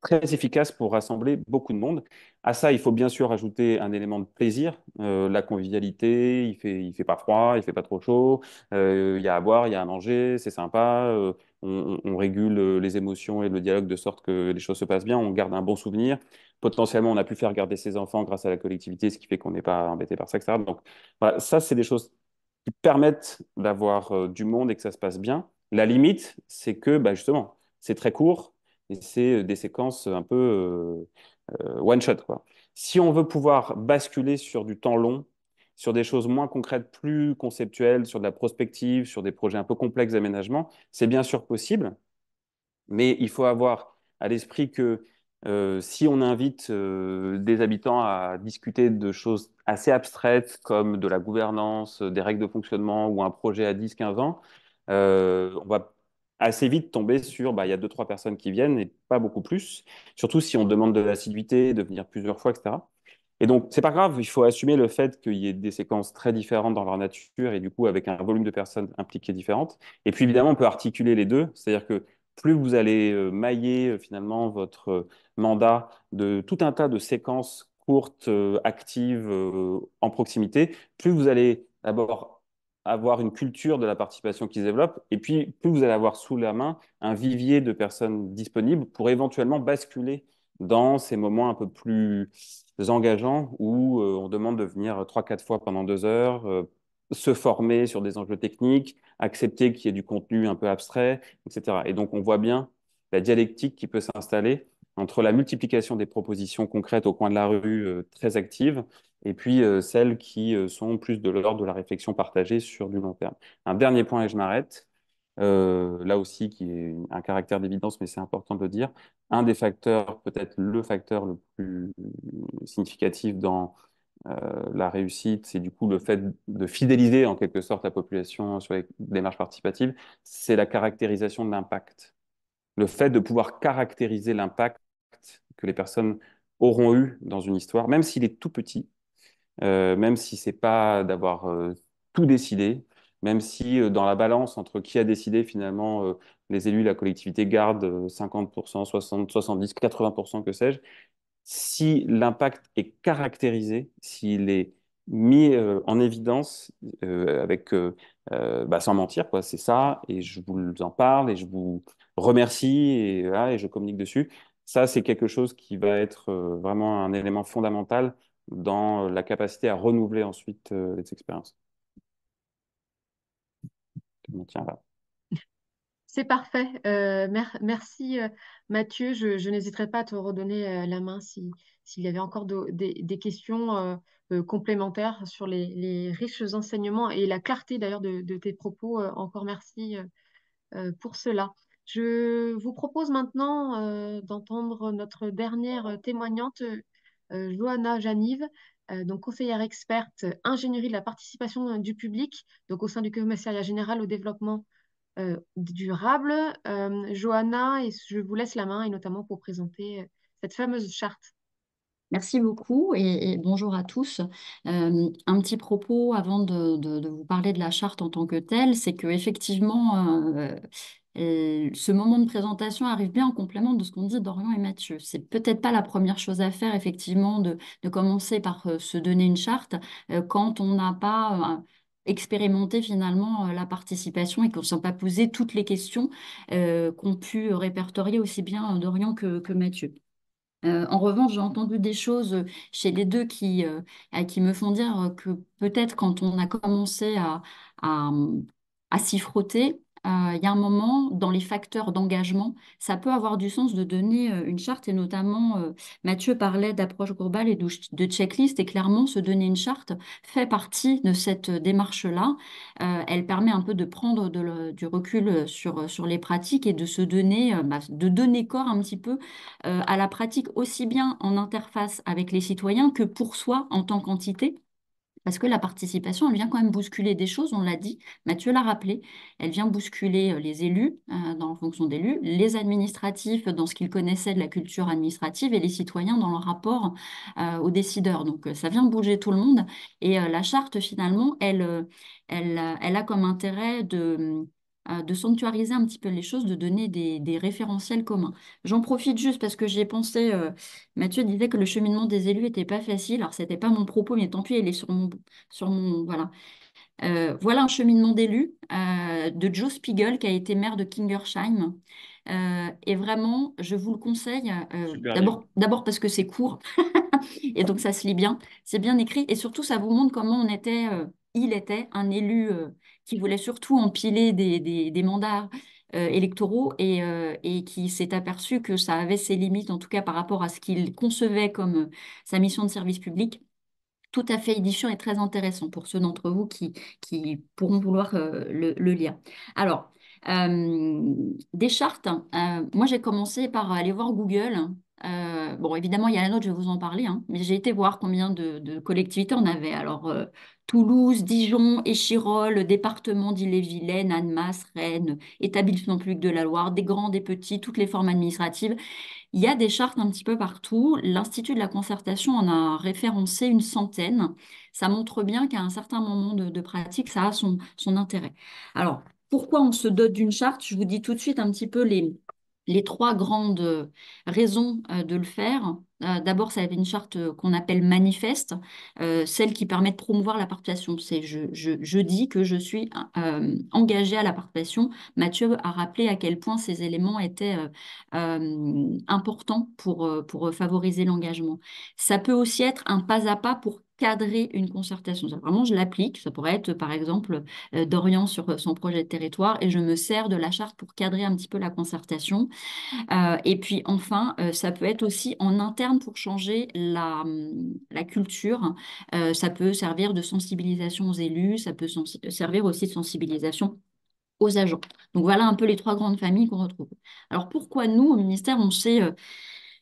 très efficace pour rassembler beaucoup de monde. À ça, il faut bien sûr ajouter un élément de plaisir, la convivialité, il fait pas froid, il fait pas trop chaud, il y a à boire, il y a à manger, c'est sympa, on régule les émotions et le dialogue de sorte que les choses se passent bien, on garde un bon souvenir. Potentiellement, on a pu faire garder ses enfants grâce à la collectivité, ce qui fait qu'on n'est pas embêté par ça, etc. Donc, voilà, ça, c'est des choses qui permettent d'avoir du monde et que ça se passe bien. La limite, c'est que, bah, justement, c'est très court et c'est des séquences un peu one shot, quoi. Si on veut pouvoir basculer sur du temps long, sur des choses moins concrètes, plus conceptuelles, sur de la prospective, sur des projets un peu complexes d'aménagement, c'est bien sûr possible, mais il faut avoir à l'esprit que si on invite des habitants à discuter de choses assez abstraites comme de la gouvernance, des règles de fonctionnement ou un projet à 10, 15 ans, on va assez vite tomber sur, bah, il y a deux, trois personnes qui viennent et pas beaucoup plus, surtout si on demande de l'assiduité, de venir plusieurs fois, etc. Et donc, c'est pas grave, il faut assumer le fait qu'il y ait des séquences très différentes dans leur nature et du coup avec un volume de personnes impliquées différentes. Et puis évidemment, on peut articuler les deux, c'est-à-dire que plus vous allez mailler finalement votre mandat de tout un tas de séquences courtes, actives, en proximité, plus vous allez d'abord avoir une culture de la participation qui se développe, et puis plus vous allez avoir sous la main un vivier de personnes disponibles pour éventuellement basculer dans ces moments un peu plus engageants où on demande de venir 3, 4 fois pendant 2 heures, se former sur des enjeux techniques, accepter qu'il y ait du contenu un peu abstrait, etc. Et donc, on voit bien la dialectique qui peut s'installer entre la multiplication des propositions concrètes au coin de la rue, très actives, et puis celles qui sont plus de l'ordre de la réflexion partagée sur du long terme. Un dernier point et je m'arrête. Là aussi, qui est un caractère d'évidence, mais c'est important de le dire. Un des facteurs, peut-être le facteur le plus significatif dans la réussite, c'est du coup le fait de fidéliser en quelque sorte la population sur les démarches participatives, c'est la caractérisation de l'impact. Le fait de pouvoir caractériser l'impact que les personnes auront eu dans une histoire, même s'il est tout petit, même si c'est pas d'avoir tout décidé, même si dans la balance entre qui a décidé finalement, les élus, la collectivité gardent 50%, 60, 70, 80%, que sais-je, si l'impact est caractérisé, s'il est mis en évidence avec bah, sans mentir, quoi, c'est ça, et je vous en parle et je vous remercie et, voilà, et je communique dessus. Ça, c'est quelque chose qui va être vraiment un élément fondamental dans la capacité à renouveler ensuite les expériences. Je m'en tiens là. C'est parfait. Merci, Mathieu. Je n'hésiterai pas à te redonner la main s'il y avait encore des questions complémentaires sur les riches enseignements et la clarté d'ailleurs de tes propos. Encore merci pour cela. Je vous propose maintenant d'entendre notre dernière témoignante, Johanna Janive, donc conseillère experte ingénierie de la participation du public, donc au sein du Commissariat général au développement durable. Johanna, et je vous laisse la main, et notamment pour présenter cette fameuse charte. Merci beaucoup et bonjour à tous. Un petit propos avant de vous parler de la charte en tant que telle, c'est que effectivement, ce moment de présentation arrive bien en complément de ce qu'ont dit Dorian et Mathieu. C'est peut-être pas la première chose à faire, effectivement, de commencer par se donner une charte quand on n'a pas expérimenté finalement la participation et qu'on ne s'est pas posé toutes les questions qu'ont pu répertorier aussi bien Dorian que Mathieu. En revanche, j'ai entendu des choses chez les deux qui me font dire que peut-être quand on a commencé à, à s'y frotter, il y a un moment dans les facteurs d'engagement, ça peut avoir du sens de donner une charte et notamment, Mathieu parlait d'approche globale et de checklist et clairement, se donner une charte fait partie de cette démarche-là. Elle permet un peu de prendre du recul sur les pratiques et de se donner, de donner corps un petit peu à la pratique aussi bien en interface avec les citoyens que pour soi en tant qu'entité. Parce que la participation, elle vient quand même bousculer des choses, on l'a dit, Mathieu l'a rappelé, elle vient bousculer les élus dans la fonction d'élus, les administratifs dans ce qu'ils connaissaient de la culture administrative et les citoyens dans leur rapport aux décideurs. Donc ça vient bouger tout le monde et la charte finalement, elle a comme intérêt de sanctuariser un petit peu les choses, de donner des référentiels communs. J'en profite juste parce que j'y ai pensé. Mathieu disait que le cheminement des élus n'était pas facile. Alors, c'était pas mon propos, mais tant pis, il est voilà. Voilà un cheminement d'élus de Joe Spiegel qui a été maire de Kingersheim. Et vraiment, je vous le conseille. Super livre. D'abord parce que c'est court et donc ça se lit bien. C'est bien écrit et surtout ça vous montre comment il était un élu qui voulait surtout empiler des mandats électoraux et qui s'est aperçu que ça avait ses limites, en tout cas par rapport à ce qu'il concevait comme sa mission de service public. Tout à fait édifiant et très intéressant pour ceux d'entre vous qui pourront vouloir le lire. Alors, des chartes. Moi, j'ai commencé par aller voir Google. Bon, évidemment, il y a la nôtre, je vais vous en parler, hein, mais j'ai été voir combien de collectivités on avait. Alors, Toulouse, Dijon, Échirolles, département d'Ille-et-Vilaine, Annemasse, Rennes, établissement public de la Loire, des grands, des petits, toutes les formes administratives. Il y a des chartes un petit peu partout. L'Institut de la concertation en a référencé une centaine. Ça montre bien qu'à un certain moment de pratique, ça a son intérêt. Alors, pourquoi on se dote d'une charte? Je vous dis tout de suite un petit peu les trois grandes raisons de le faire. D'abord, ça avait une charte qu'on appelle manifeste, celle qui permet de promouvoir la participation. C'est je dis que je suis engagée à la participation. Mathieu a rappelé à quel point ces éléments étaient importants pour favoriser l'engagement. Ça peut aussi être un pas à pas pour cadrer une concertation. Ça, vraiment, je l'applique. Ça pourrait être, par exemple, Dorian sur son projet de territoire et je me sers de la charte pour cadrer un petit peu la concertation. Et puis enfin, ça peut être aussi en interne pour changer la culture. Ça peut servir de sensibilisation aux élus, ça peut servir aussi de sensibilisation aux agents. Donc voilà un peu les trois grandes familles qu'on retrouve. Alors pourquoi nous, au ministère, on s'est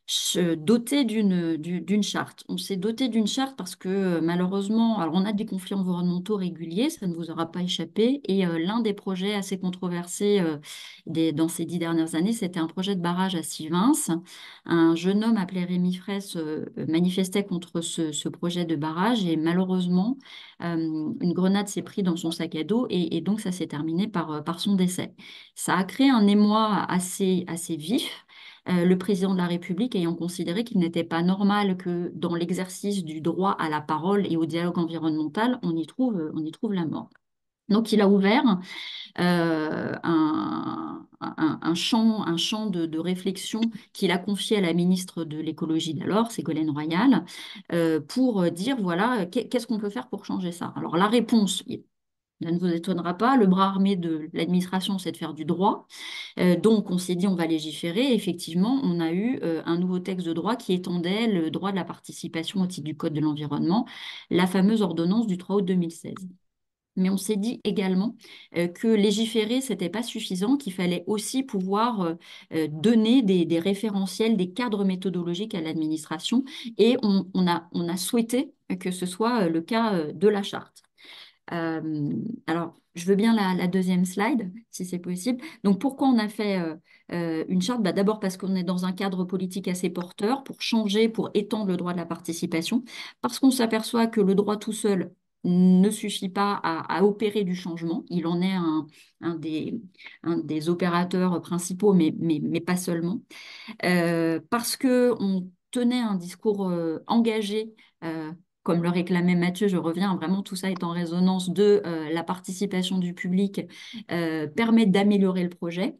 se doter d'une charte. On s'est doté d'une charte parce que malheureusement, alors on a des conflits environnementaux réguliers, ça ne vous aura pas échappé, et l'un des projets assez controversés dans ces 10 dernières années, c'était un projet de barrage à Sivins. Un jeune homme appelé Rémi Fraisse manifestait contre ce projet de barrage et malheureusement, une grenade s'est prise dans son sac à dos et donc ça s'est terminé par son décès. Ça a créé un émoi assez vif, le président de la République ayant considéré qu'il n'était pas normal que dans l'exercice du droit à la parole et au dialogue environnemental, on y trouve la mort. Donc, il a ouvert un champ de réflexion qu'il a confié à la ministre de l'écologie d'alors, Ségolène Royal, pour dire, voilà, qu'est-ce qu'on peut faire pour changer ça? Alors, la réponse, ça ne vous étonnera pas, le bras armé de l'administration, c'est de faire du droit. Donc, on s'est dit, on va légiférer. Effectivement, on a eu un nouveau texte de droit qui étendait le droit de la participation au titre du Code de l'environnement, la fameuse ordonnance du 3 août 2016. Mais on s'est dit également que légiférer, ce n'était pas suffisant, qu'il fallait aussi pouvoir donner des référentiels, des cadres méthodologiques à l'administration. Et on a souhaité que ce soit le cas de la charte. Alors, je veux bien la deuxième slide, si c'est possible. Donc, pourquoi on a fait une charte? D'abord parce qu'on est dans un cadre politique assez porteur pour changer, pour étendre le droit de la participation, parce qu'on s'aperçoit que le droit tout seul ne suffit pas à opérer du changement. Il en est un des opérateurs principaux, mais pas seulement. Parce qu'on tenait un discours engagé, comme le réclamait Mathieu, je reviens, vraiment tout ça est en résonance de la participation du public permet d'améliorer le projet.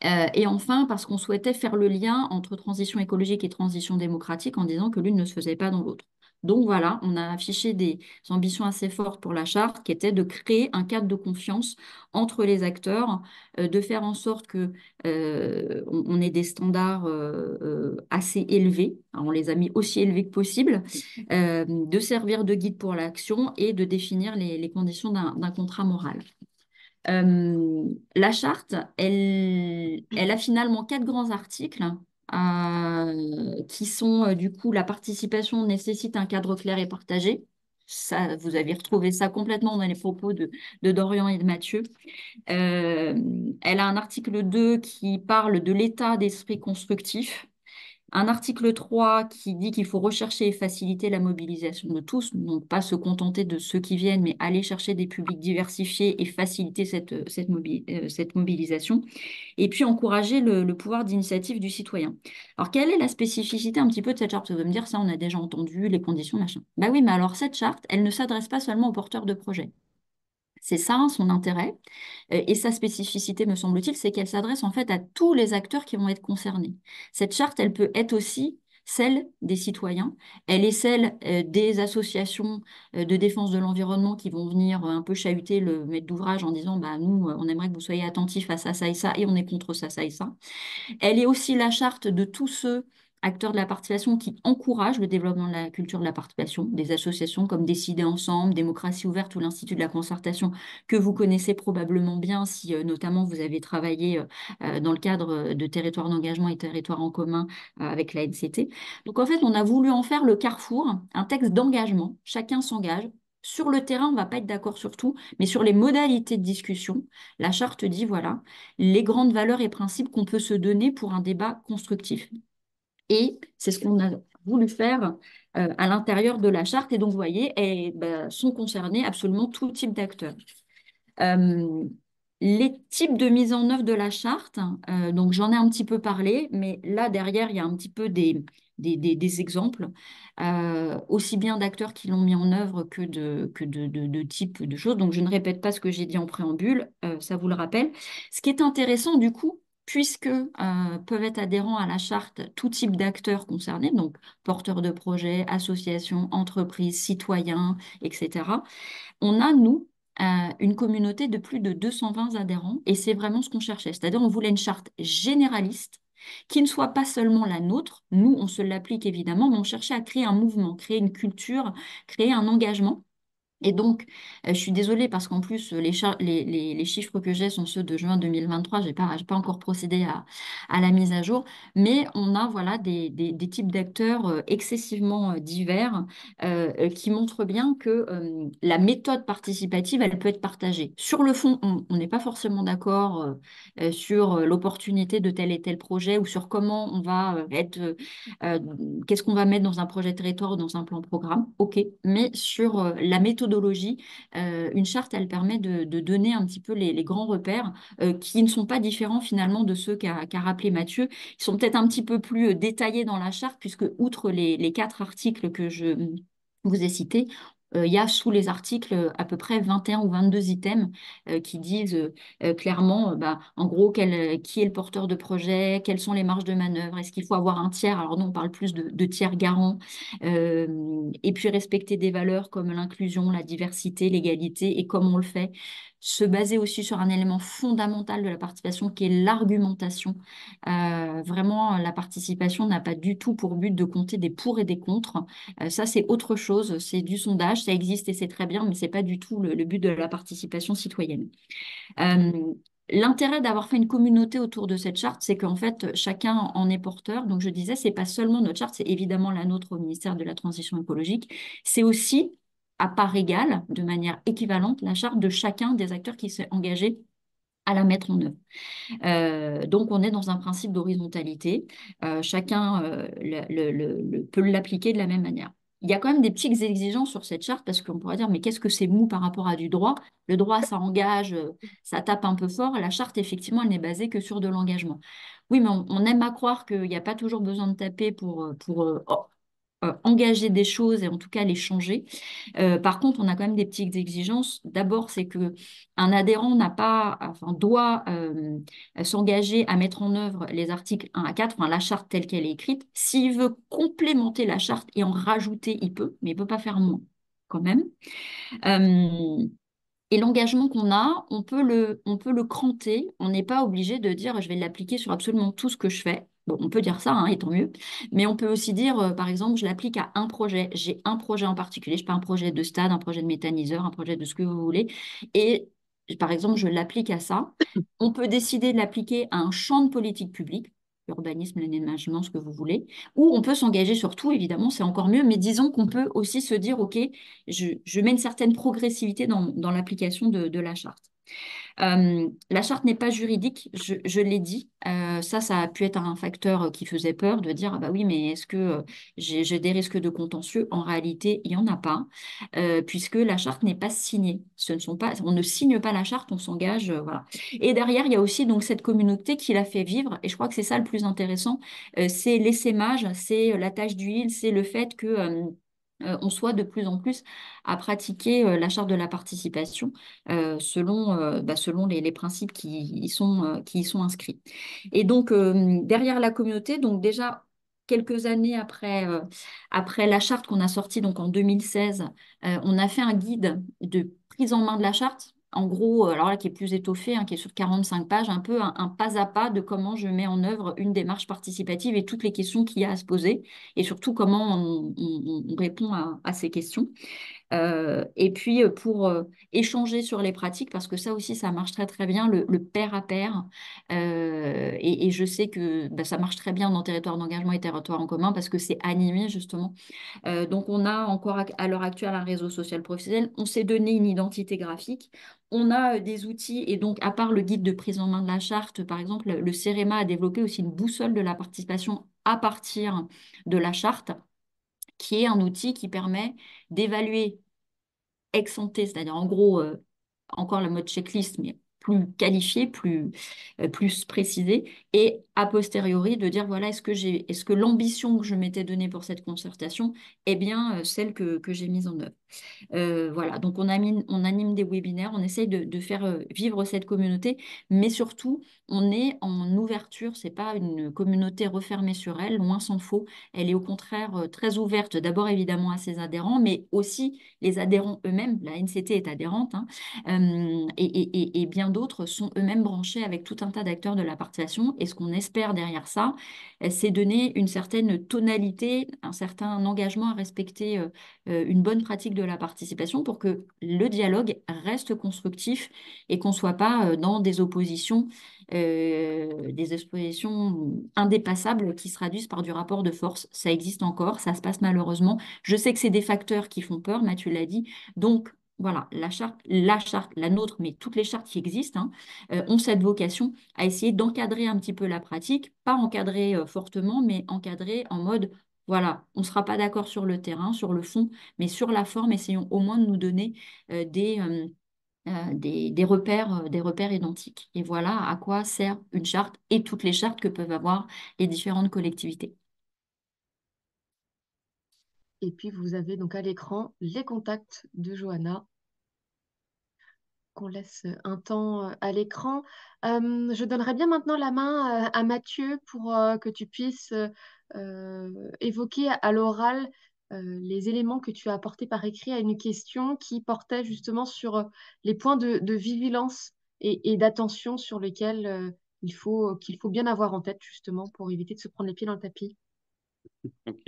Et enfin, parce qu'on souhaitait faire le lien entre transition écologique et transition démocratique en disant que l'une ne se faisait pas dans l'autre. Donc voilà, on a affiché des ambitions assez fortes pour la charte qui était de créer un cadre de confiance entre les acteurs, de faire en sorte que on ait des standards assez élevés. Alors, on les a mis aussi élevés que possible, de servir de guide pour l'action et de définir les conditions d'un contrat moral. La charte, elle a finalement 4 grands articles qui sont du coup la participation nécessite un cadre clair et partagé. Ça, vous avez retrouvé ça complètement dans les propos de Dorian et de Mathieu. Elle a un article 2 qui parle de l'état d'esprit constructif. un article 3 qui dit qu'il faut rechercher et faciliter la mobilisation de tous, donc pas se contenter de ceux qui viennent, mais aller chercher des publics diversifiés et faciliter cette mobilisation. Et puis encourager le pouvoir d'initiative du citoyen. Alors, quelle est la spécificité un petit peu de cette charte? Vous allez me dire, ça, on a déjà entendu, les conditions, machin. Bah oui, mais alors cette charte, elle ne s'adresse pas seulement aux porteurs de projets. C'est ça hein, son intérêt et sa spécificité, me semble-t-il, c'est qu'elle s'adresse en fait à tous les acteurs qui vont être concernés. Cette charte, elle peut être aussi celle des citoyens, elle est celle des associations de défense de l'environnement qui vont venir un peu chahuter le maître d'ouvrage en disant bah, nous, on aimerait que vous soyez attentifs à ça, ça et ça, et on est contre ça, ça et ça. Elle est aussi la charte de tous ceux acteurs de la participation qui encouragent le développement de la culture de la participation, des associations comme Décider Ensemble, Démocratie Ouverte ou l'Institut de la Concertation, que vous connaissez probablement bien si notamment vous avez travaillé dans le cadre de territoires d'engagement et territoires en commun avec la NCT. Donc en fait, on a voulu en faire le carrefour, un texte d'engagement, chacun s'engage. Sur le terrain, on ne va pas être d'accord sur tout, mais sur les modalités de discussion, la charte dit, voilà, les grandes valeurs et principes qu'on peut se donner pour un débat constructif. Et c'est ce qu'on a voulu faire à l'intérieur de la charte. Et donc, vous voyez, sont concernés absolument tout type d'acteurs. Les types de mise en œuvre de la charte, donc j'en ai un petit peu parlé, mais là, derrière, il y a un petit peu des exemples, aussi bien d'acteurs qui l'ont mis en œuvre que de types de choses. Donc, je ne répète pas ce que j'ai dit en préambule, ça vous le rappelle. Ce qui est intéressant, du coup, puisque peuvent être adhérents à la charte tout type d'acteurs concernés, donc porteurs de projets, associations, entreprises, citoyens, etc. On a, nous, une communauté de plus de 220 adhérents et c'est vraiment ce qu'on cherchait. C'est-à-dire, on voulait une charte généraliste qui ne soit pas seulement la nôtre. Nous, on se l'applique évidemment, mais on cherchait à créer un mouvement, créer une culture, créer un engagement. Et donc, je suis désolée parce qu'en plus, les chiffres que j'ai sont ceux de juin 2023. J'ai pas encore procédé à la mise à jour, mais on a voilà, des types d'acteurs excessivement divers qui montrent bien que la méthode participative, elle peut être partagée. Sur le fond, on n'est pas forcément d'accord sur l'opportunité de tel et tel projet ou sur comment on va euh, qu'est-ce qu'on va mettre dans un projet de territoire ou dans un plan programme, ok, mais sur la méthodologie, une charte, elle permet de donner un petit peu les grands repères qui ne sont pas différents finalement de ceux qu'a rappelé Mathieu. Ils sont peut-être un petit peu plus détaillés dans la charte, puisque outre les 4 articles que je vous ai cités, il y a sous les articles à peu près 21 ou 22 items qui disent clairement, bah, en gros, qui est le porteur de projet, quelles sont les marges de manœuvre, est-ce qu'il faut avoir un tiers, alors nous on parle plus de tiers garant, et puis respecter des valeurs comme l'inclusion, la diversité, l'égalité, et comme on le fait, se baser aussi sur un élément fondamental de la participation qui est l'argumentation. Vraiment, la participation n'a pas du tout pour but de compter des pour et des contre. Ça, c'est autre chose, c'est du sondage, ça existe et c'est très bien, mais c'est pas du tout le but de la participation citoyenne. Euh, L'intérêt d'avoir fait une communauté autour de cette charte, c'est qu'en fait, chacun en est porteur. Donc, je disais, c'est pas seulement notre charte, c'est évidemment la nôtre au ministère de la Transition écologique. C'est aussi, à part égale, de manière équivalente, la charte de chacun des acteurs qui s'est engagé à la mettre en œuvre. Donc, on est dans un principe d'horizontalité. Chacun peut l'appliquer de la même manière. Il y a quand même des petites exigences sur cette charte parce qu'on pourrait dire, mais qu'est-ce que c'est mou par rapport à du droit? Le droit, ça engage, ça tape un peu fort. La charte, effectivement, elle n'est basée que sur de l'engagement. Oui, mais on aime à croire qu'il n'y a pas toujours besoin de taper pour engager des choses et en tout cas les changer. Par contre, on a quand même des petites exigences. D'abord, c'est que un adhérent n'a pas, enfin, doit s'engager à mettre en œuvre les articles 1 à 4, enfin, la charte telle qu'elle est écrite. S'il veut complémenter la charte et en rajouter, il peut, mais il ne peut pas faire moins quand même. Euh, et l'engagement qu'on a, on peut le cranter. On n'est pas obligé de dire je vais l'appliquer sur absolument tout ce que je fais. Bon, on peut dire ça, hein, et tant mieux. Mais on peut aussi dire, par exemple, je l'applique à un projet. J'ai un projet en particulier. Je sais pas, un projet de stade, un projet de méthaniseur, un projet de ce que vous voulez. Et par exemple, je l'applique à ça. On peut décider de l'appliquer à un champ de politique publique, urbanisme, l'aménagement, ce que vous voulez. Ou on peut s'engager sur tout, évidemment, c'est encore mieux. Mais disons qu'on peut aussi se dire, OK, je mets une certaine progressivité dans l'application de la charte. La charte n'est pas juridique, je l'ai dit. Ça a pu être un facteur qui faisait peur de dire, ah bah oui, mais est-ce que j'ai des risques de contentieux? En réalité, il n'y en a pas, puisque la charte n'est pas signée. On ne signe pas la charte, on s'engage, voilà. Et derrière, il y a aussi donc cette communauté qui l'a fait vivre, et je crois que c'est ça le plus intéressant, c'est l'essaimage, c'est la tâche d'huile, c'est le fait que on soit de plus en plus à pratiquer la charte de la participation selon les principes qui y sont inscrits. Et donc, derrière la communauté, donc déjà quelques années après la charte qu'on a sortie donc en 2016, on a fait un guide de prise en main de la charte. En gros, alors là, qui est plus étoffé, hein, qui est sur 45 pages, un peu un pas à pas de comment je mets en œuvre une démarche participative et toutes les questions qu'il y a à se poser, et surtout comment on répond à ces questions. Et puis pour échanger sur les pratiques, parce que ça aussi, ça marche très très bien, le pair à pair. Et je sais que bah, ça marche très bien dans territoire d'engagement et territoire en commun parce que c'est animé justement. Donc on a encore à l'heure actuelle un réseau social professionnel, on s'est donné une identité graphique, on a des outils et donc à part le guide de prise en main de la charte, par exemple, le CEREMA a développé aussi une boussole de la participation à partir de la charte, qui est un outil qui permet d'évaluer ex ante, c'est-à-dire en gros, encore le mode checklist, mais plus qualifié, plus précisé, et a posteriori de dire, voilà, est-ce que l'ambition que je m'étais donnée pour cette concertation est bien celle que j'ai mise en œuvre. Voilà, donc on anime des webinaires, on essaye de faire vivre cette communauté, mais surtout, on est en ouverture, c'est pas une communauté refermée sur elle, loin s'en faut. Elle est au contraire très ouverte, d'abord évidemment à ses adhérents, mais aussi les adhérents eux-mêmes. La NCT est adhérente, hein, et bien d'autres sont eux-mêmes branchés avec tout un tas d'acteurs de la participation. Et ce qu'on espère derrière ça, c'est donner une certaine tonalité, un certain engagement à respecter une bonne pratique de la participation pour que le dialogue reste constructif et qu'on ne soit pas des oppositions indépassables qui se traduisent par du rapport de force. Ça existe encore, ça se passe malheureusement. Je sais que c'est des facteurs qui font peur, Mathieu l'a dit. Donc, voilà, la charte, la nôtre, mais toutes les chartes qui existent, hein, ont cette vocation à essayer d'encadrer un petit peu la pratique, pas encadrer fortement, mais encadrer en mode, voilà, on ne sera pas d'accord sur le terrain, sur le fond, mais sur la forme, essayons au moins de nous donner des repères identiques. Et voilà à quoi sert une charte et toutes les chartes que peuvent avoir les différentes collectivités. Et puis, vous avez donc à l'écran les contacts de Johanna qu'on laisse un temps à l'écran. Je donnerai bien maintenant la main à Mathieu pour que tu puisses évoquer à l'oral les éléments que tu as apportés par écrit à une question qui portait justement sur les points de vigilance et d'attention sur lesquels qu'il faut bien avoir en tête justement pour éviter de se prendre les pieds dans le tapis. Ok.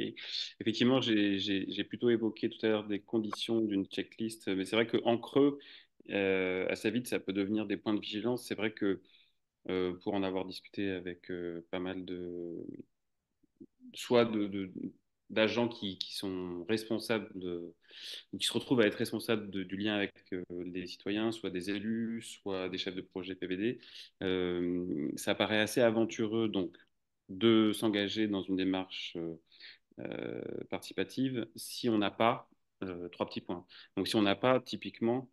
Effectivement, j'ai plutôt évoqué tout à l'heure des conditions d'une checklist, mais c'est vrai qu'en creux, assez vite, ça peut devenir des points de vigilance. C'est vrai que pour en avoir discuté avec pas mal soit d'agents qui sont responsables ou qui se retrouvent à être responsables du lien avec les citoyens, soit des élus, soit des chefs de projet PVD, ça paraît assez aventureux donc de s'engager dans une démarche participative si on n'a pas trois petits points. Donc si on n'a pas typiquement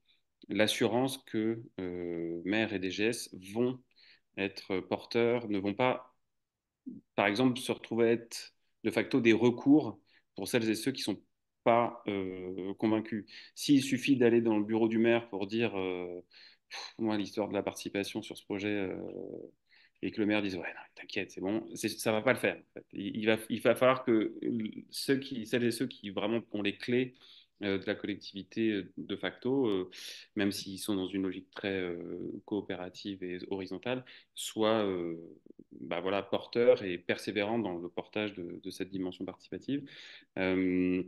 l'assurance que maire et DGS vont être porteurs, ne vont pas, par exemple, se retrouver à être de facto des recours pour celles et ceux qui ne sont pas convaincus. S'il suffit d'aller dans le bureau du maire pour dire, moi, l'histoire de la participation sur ce projet, et que le maire dise, ouais, non, t'inquiète, c'est bon, ça ne va pas le faire. En fait. Il va falloir que celles et ceux qui vraiment ont les clés de la collectivité de facto, même s'ils sont dans une logique très coopérative et horizontale, soient bah, voilà, porteurs et persévérants dans le portage de cette dimension participative. Euh,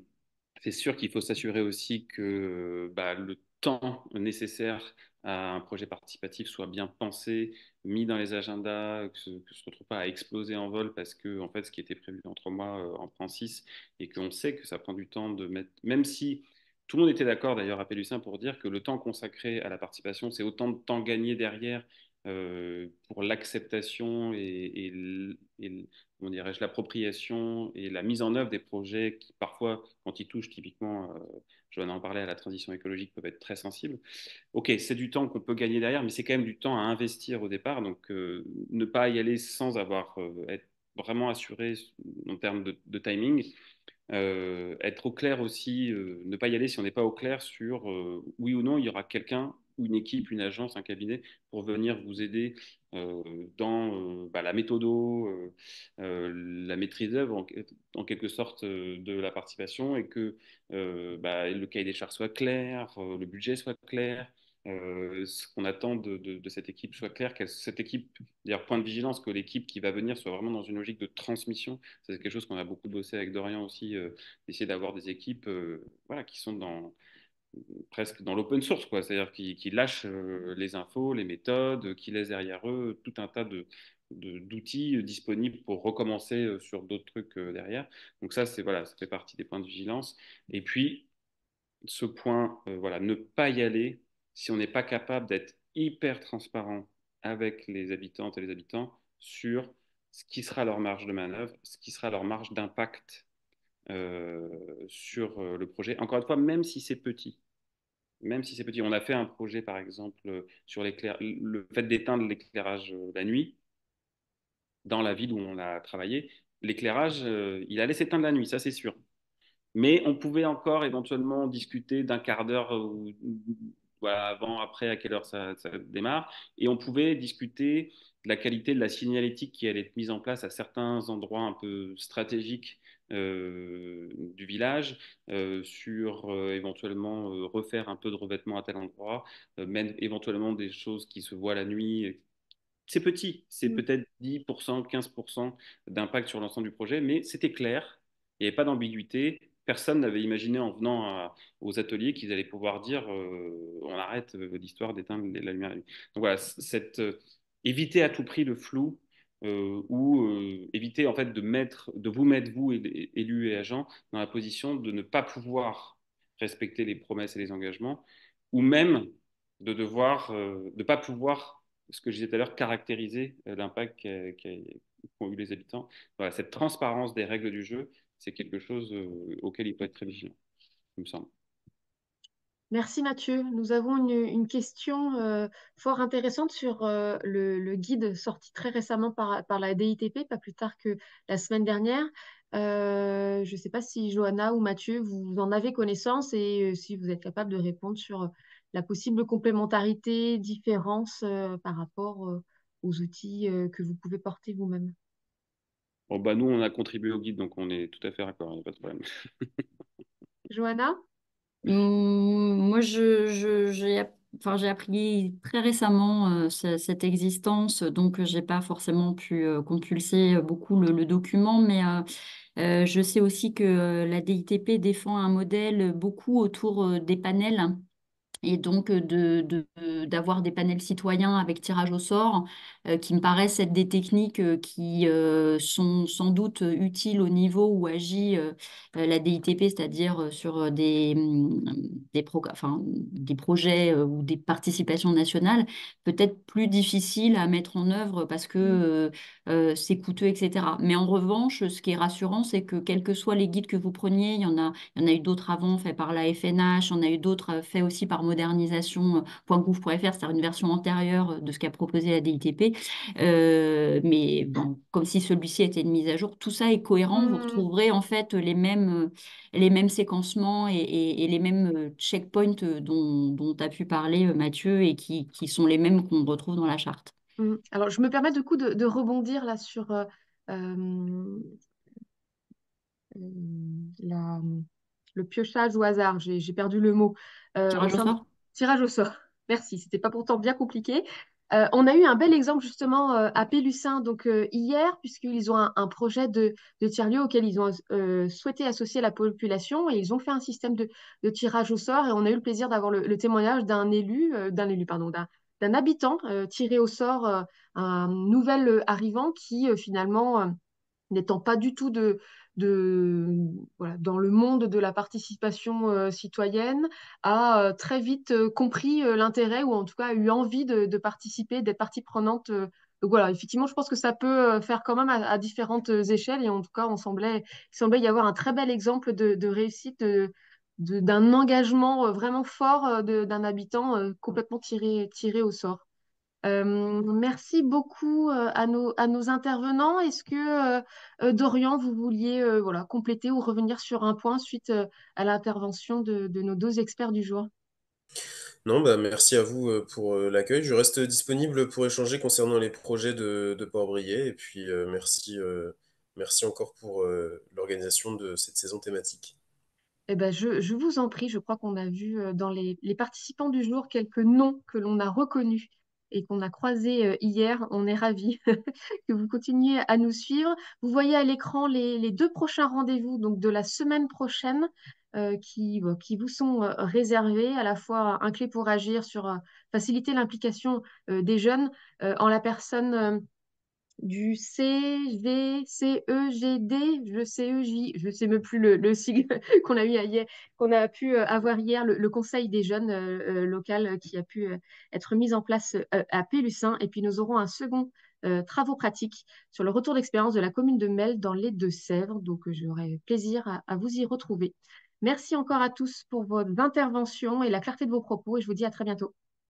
c'est sûr qu'il faut s'assurer aussi que bah, le temps nécessaire à un projet participatif soit bien pensé, mis dans les agendas, que ce ne se retrouve pas à exploser en vol parce que en fait, ce qui était prévu en 3 mois en prend 6 et qu'on sait que ça prend du temps de mettre, même si Tout le monde était d'accord d'ailleurs à Pélussin pour dire que le temps consacré à la participation, c'est autant de temps gagné derrière pour l'acceptation comment dirais-je, l'appropriation et la mise en œuvre des projets qui parfois, quand ils touchent typiquement, Joanna en parlait, à la transition écologique, peuvent être très sensibles. Ok, c'est du temps qu'on peut gagner derrière, mais c'est quand même du temps à investir au départ. Donc, ne pas y aller sans avoir être vraiment assuré en termes de timing. Être au clair aussi, ne pas y aller si on n'est pas au clair sur oui ou non, il y aura quelqu'un, ou une équipe, une agence, un cabinet pour venir vous aider euh, dans la méthodo, la maîtrise d'œuvre en quelque sorte de la participation et que le cahier des charges soit clair, le budget soit clair. Ce qu'on attend de cette équipe soit clair, que cette équipe, d'ailleurs, point de vigilance, que l'équipe qui va venir soit vraiment dans une logique de transmission. Ça, c'est quelque chose qu'on a beaucoup bossé avec Dorian aussi, d'essayer d'avoir des équipes voilà, qui sont presque dans l'open source, quoi. C'est-à-dire qui lâchent les infos, les méthodes, qui laissent derrière eux tout un tas d'outils disponibles pour recommencer sur d'autres trucs derrière. Donc ça, voilà, ça fait partie des points de vigilance. Et puis, ce point, voilà, ne pas y aller si on n'est pas capable d'être hyper transparent avec les habitantes et les habitants sur ce qui sera leur marge de manœuvre, ce qui sera leur marge d'impact euh, sur le projet. Encore une fois, même si c'est petit, même si c'est petit, on a fait un projet par exemple sur le fait d'éteindre l'éclairage la nuit dans la ville où on a travaillé. L'éclairage, il allait s'éteindre la nuit, ça c'est sûr. Mais on pouvait encore éventuellement discuter d'un quart d'heure voilà, avant, après, à quelle heure ça démarre. Et on pouvait discuter de la qualité de la signalétique qui allait être mise en place à certains endroits un peu stratégiques du village, sur éventuellement refaire un peu de revêtement à tel endroit, même éventuellement des choses qui se voient la nuit. C'est petit, c'est Mm. peut-être 10%, 15% d'impact sur l'ensemble du projet, mais c'était clair, il n'y avait pas d'ambiguïté. Personne n'avait imaginé en venant aux ateliers qu'ils allaient pouvoir dire on arrête l'histoire d'éteindre la lumière. Donc voilà, éviter à tout prix le flou ou éviter en fait de vous mettre, vous, élus et agents, dans la position de ne pas pouvoir respecter les promesses et les engagements, ou même de devoir, de pas pouvoir ce que je disais tout à l'heure, caractériser l'impact qu'ont eu les habitants. Voilà, cette transparence des règles du jeu, c'est quelque chose auquel il faut être très vigilant, il me semble. Merci Mathieu. Nous avons une question fort intéressante sur le guide sorti très récemment par la DITP, pas plus tard que la semaine dernière. Je ne sais pas si Johanna ou Mathieu, vous en avez connaissance et si vous êtes capable de répondre sur la possible complémentarité, différence par rapport aux outils que vous pouvez porter vous-même. Bon, bah, nous, on a contribué au guide, donc on est tout à fait d'accord, il n'y a pas de problème. Johanna? Moi, j'ai appris très récemment cette existence, donc j'ai pas forcément pu compulser beaucoup le document, mais je sais aussi que la DITP défend un modèle beaucoup autour des panels. Et donc d'avoir des panels citoyens avec tirage au sort, qui me paraissent être des techniques qui sont sans doute utiles au niveau où agit la DITP, c'est-à-dire sur des projets ou des participations nationales, peut-être plus difficiles à mettre en œuvre parce que Mm. c'est coûteux, etc. Mais en revanche, ce qui est rassurant, c'est que quels que soient les guides que vous preniez, il y en a eu d'autres avant faits par la FNH, il y en a eu d'autres faits aussi par modernisation.gouv.fr, c'est-à-dire une version antérieure de ce qu'a proposé la DITP. Mais bon, comme si celui-ci était une mise à jour, tout ça est cohérent. Vous Mm. retrouverez en fait les mêmes séquencements et les mêmes checkpoints dont tu as pu parler, Mathieu, et qui sont les mêmes qu'on retrouve dans la charte. Alors, je me permets du coup de rebondir là sur euh, la, le piochage au hasard, j'ai perdu le mot, au Tirage au sein du sort? tirage au sort. Merci, c'était pas pourtant bien compliqué. On a eu un bel exemple justement à Pélussin donc hier, puisqu'ils ont un projet de tiers-lieu auquel ils ont souhaité associer la population et ils ont fait un système de tirage au sort et on a eu le plaisir d'avoir le témoignage d'un élu, pardon, d'un habitant tiré au sort, un nouvel arrivant qui finalement n'étant pas du tout voilà, dans le monde de la participation citoyenne, a très vite compris l'intérêt ou en tout cas a eu envie de participer, d'être partie prenante. Donc voilà, effectivement, je pense que ça peut faire quand même à différentes échelles et en tout cas, il semblait y avoir un très bel exemple de réussite, d'un engagement vraiment fort d'un habitant complètement tiré au sort. Merci beaucoup à nos intervenants. Est-ce que Dorian, vous vouliez voilà, compléter ou revenir sur un point suite à l'intervention de nos deux experts du jour? Non, bah, merci à vous pour l'accueil. Je reste disponible pour échanger concernant les projets de Port-Brillet. Et puis, merci encore pour l'organisation de cette saison thématique. Eh ben, je vous en prie, je crois qu'on a vu dans les participants du jour quelques noms que l'on a reconnus et qu'on a croisés hier. On est ravis que vous continuiez à nous suivre. Vous voyez à l'écran les deux prochains rendez-vous donc de la semaine prochaine qui vous sont réservés, à la fois un clé pour agir sur faciliter l'implication des jeunes en la personne du CVCEGD, je sais même plus le sigle qu'on a eu hier, qu'on a pu avoir hier, le Conseil des jeunes local qui a pu être mis en place à Pélussin. Et puis nous aurons un second travaux pratiques sur le retour d'expérience de la commune de Mel dans les Deux-Sèvres. Donc j'aurai plaisir à vous y retrouver. Merci encore à tous pour votre intervention et la clarté de vos propos et je vous dis à très bientôt.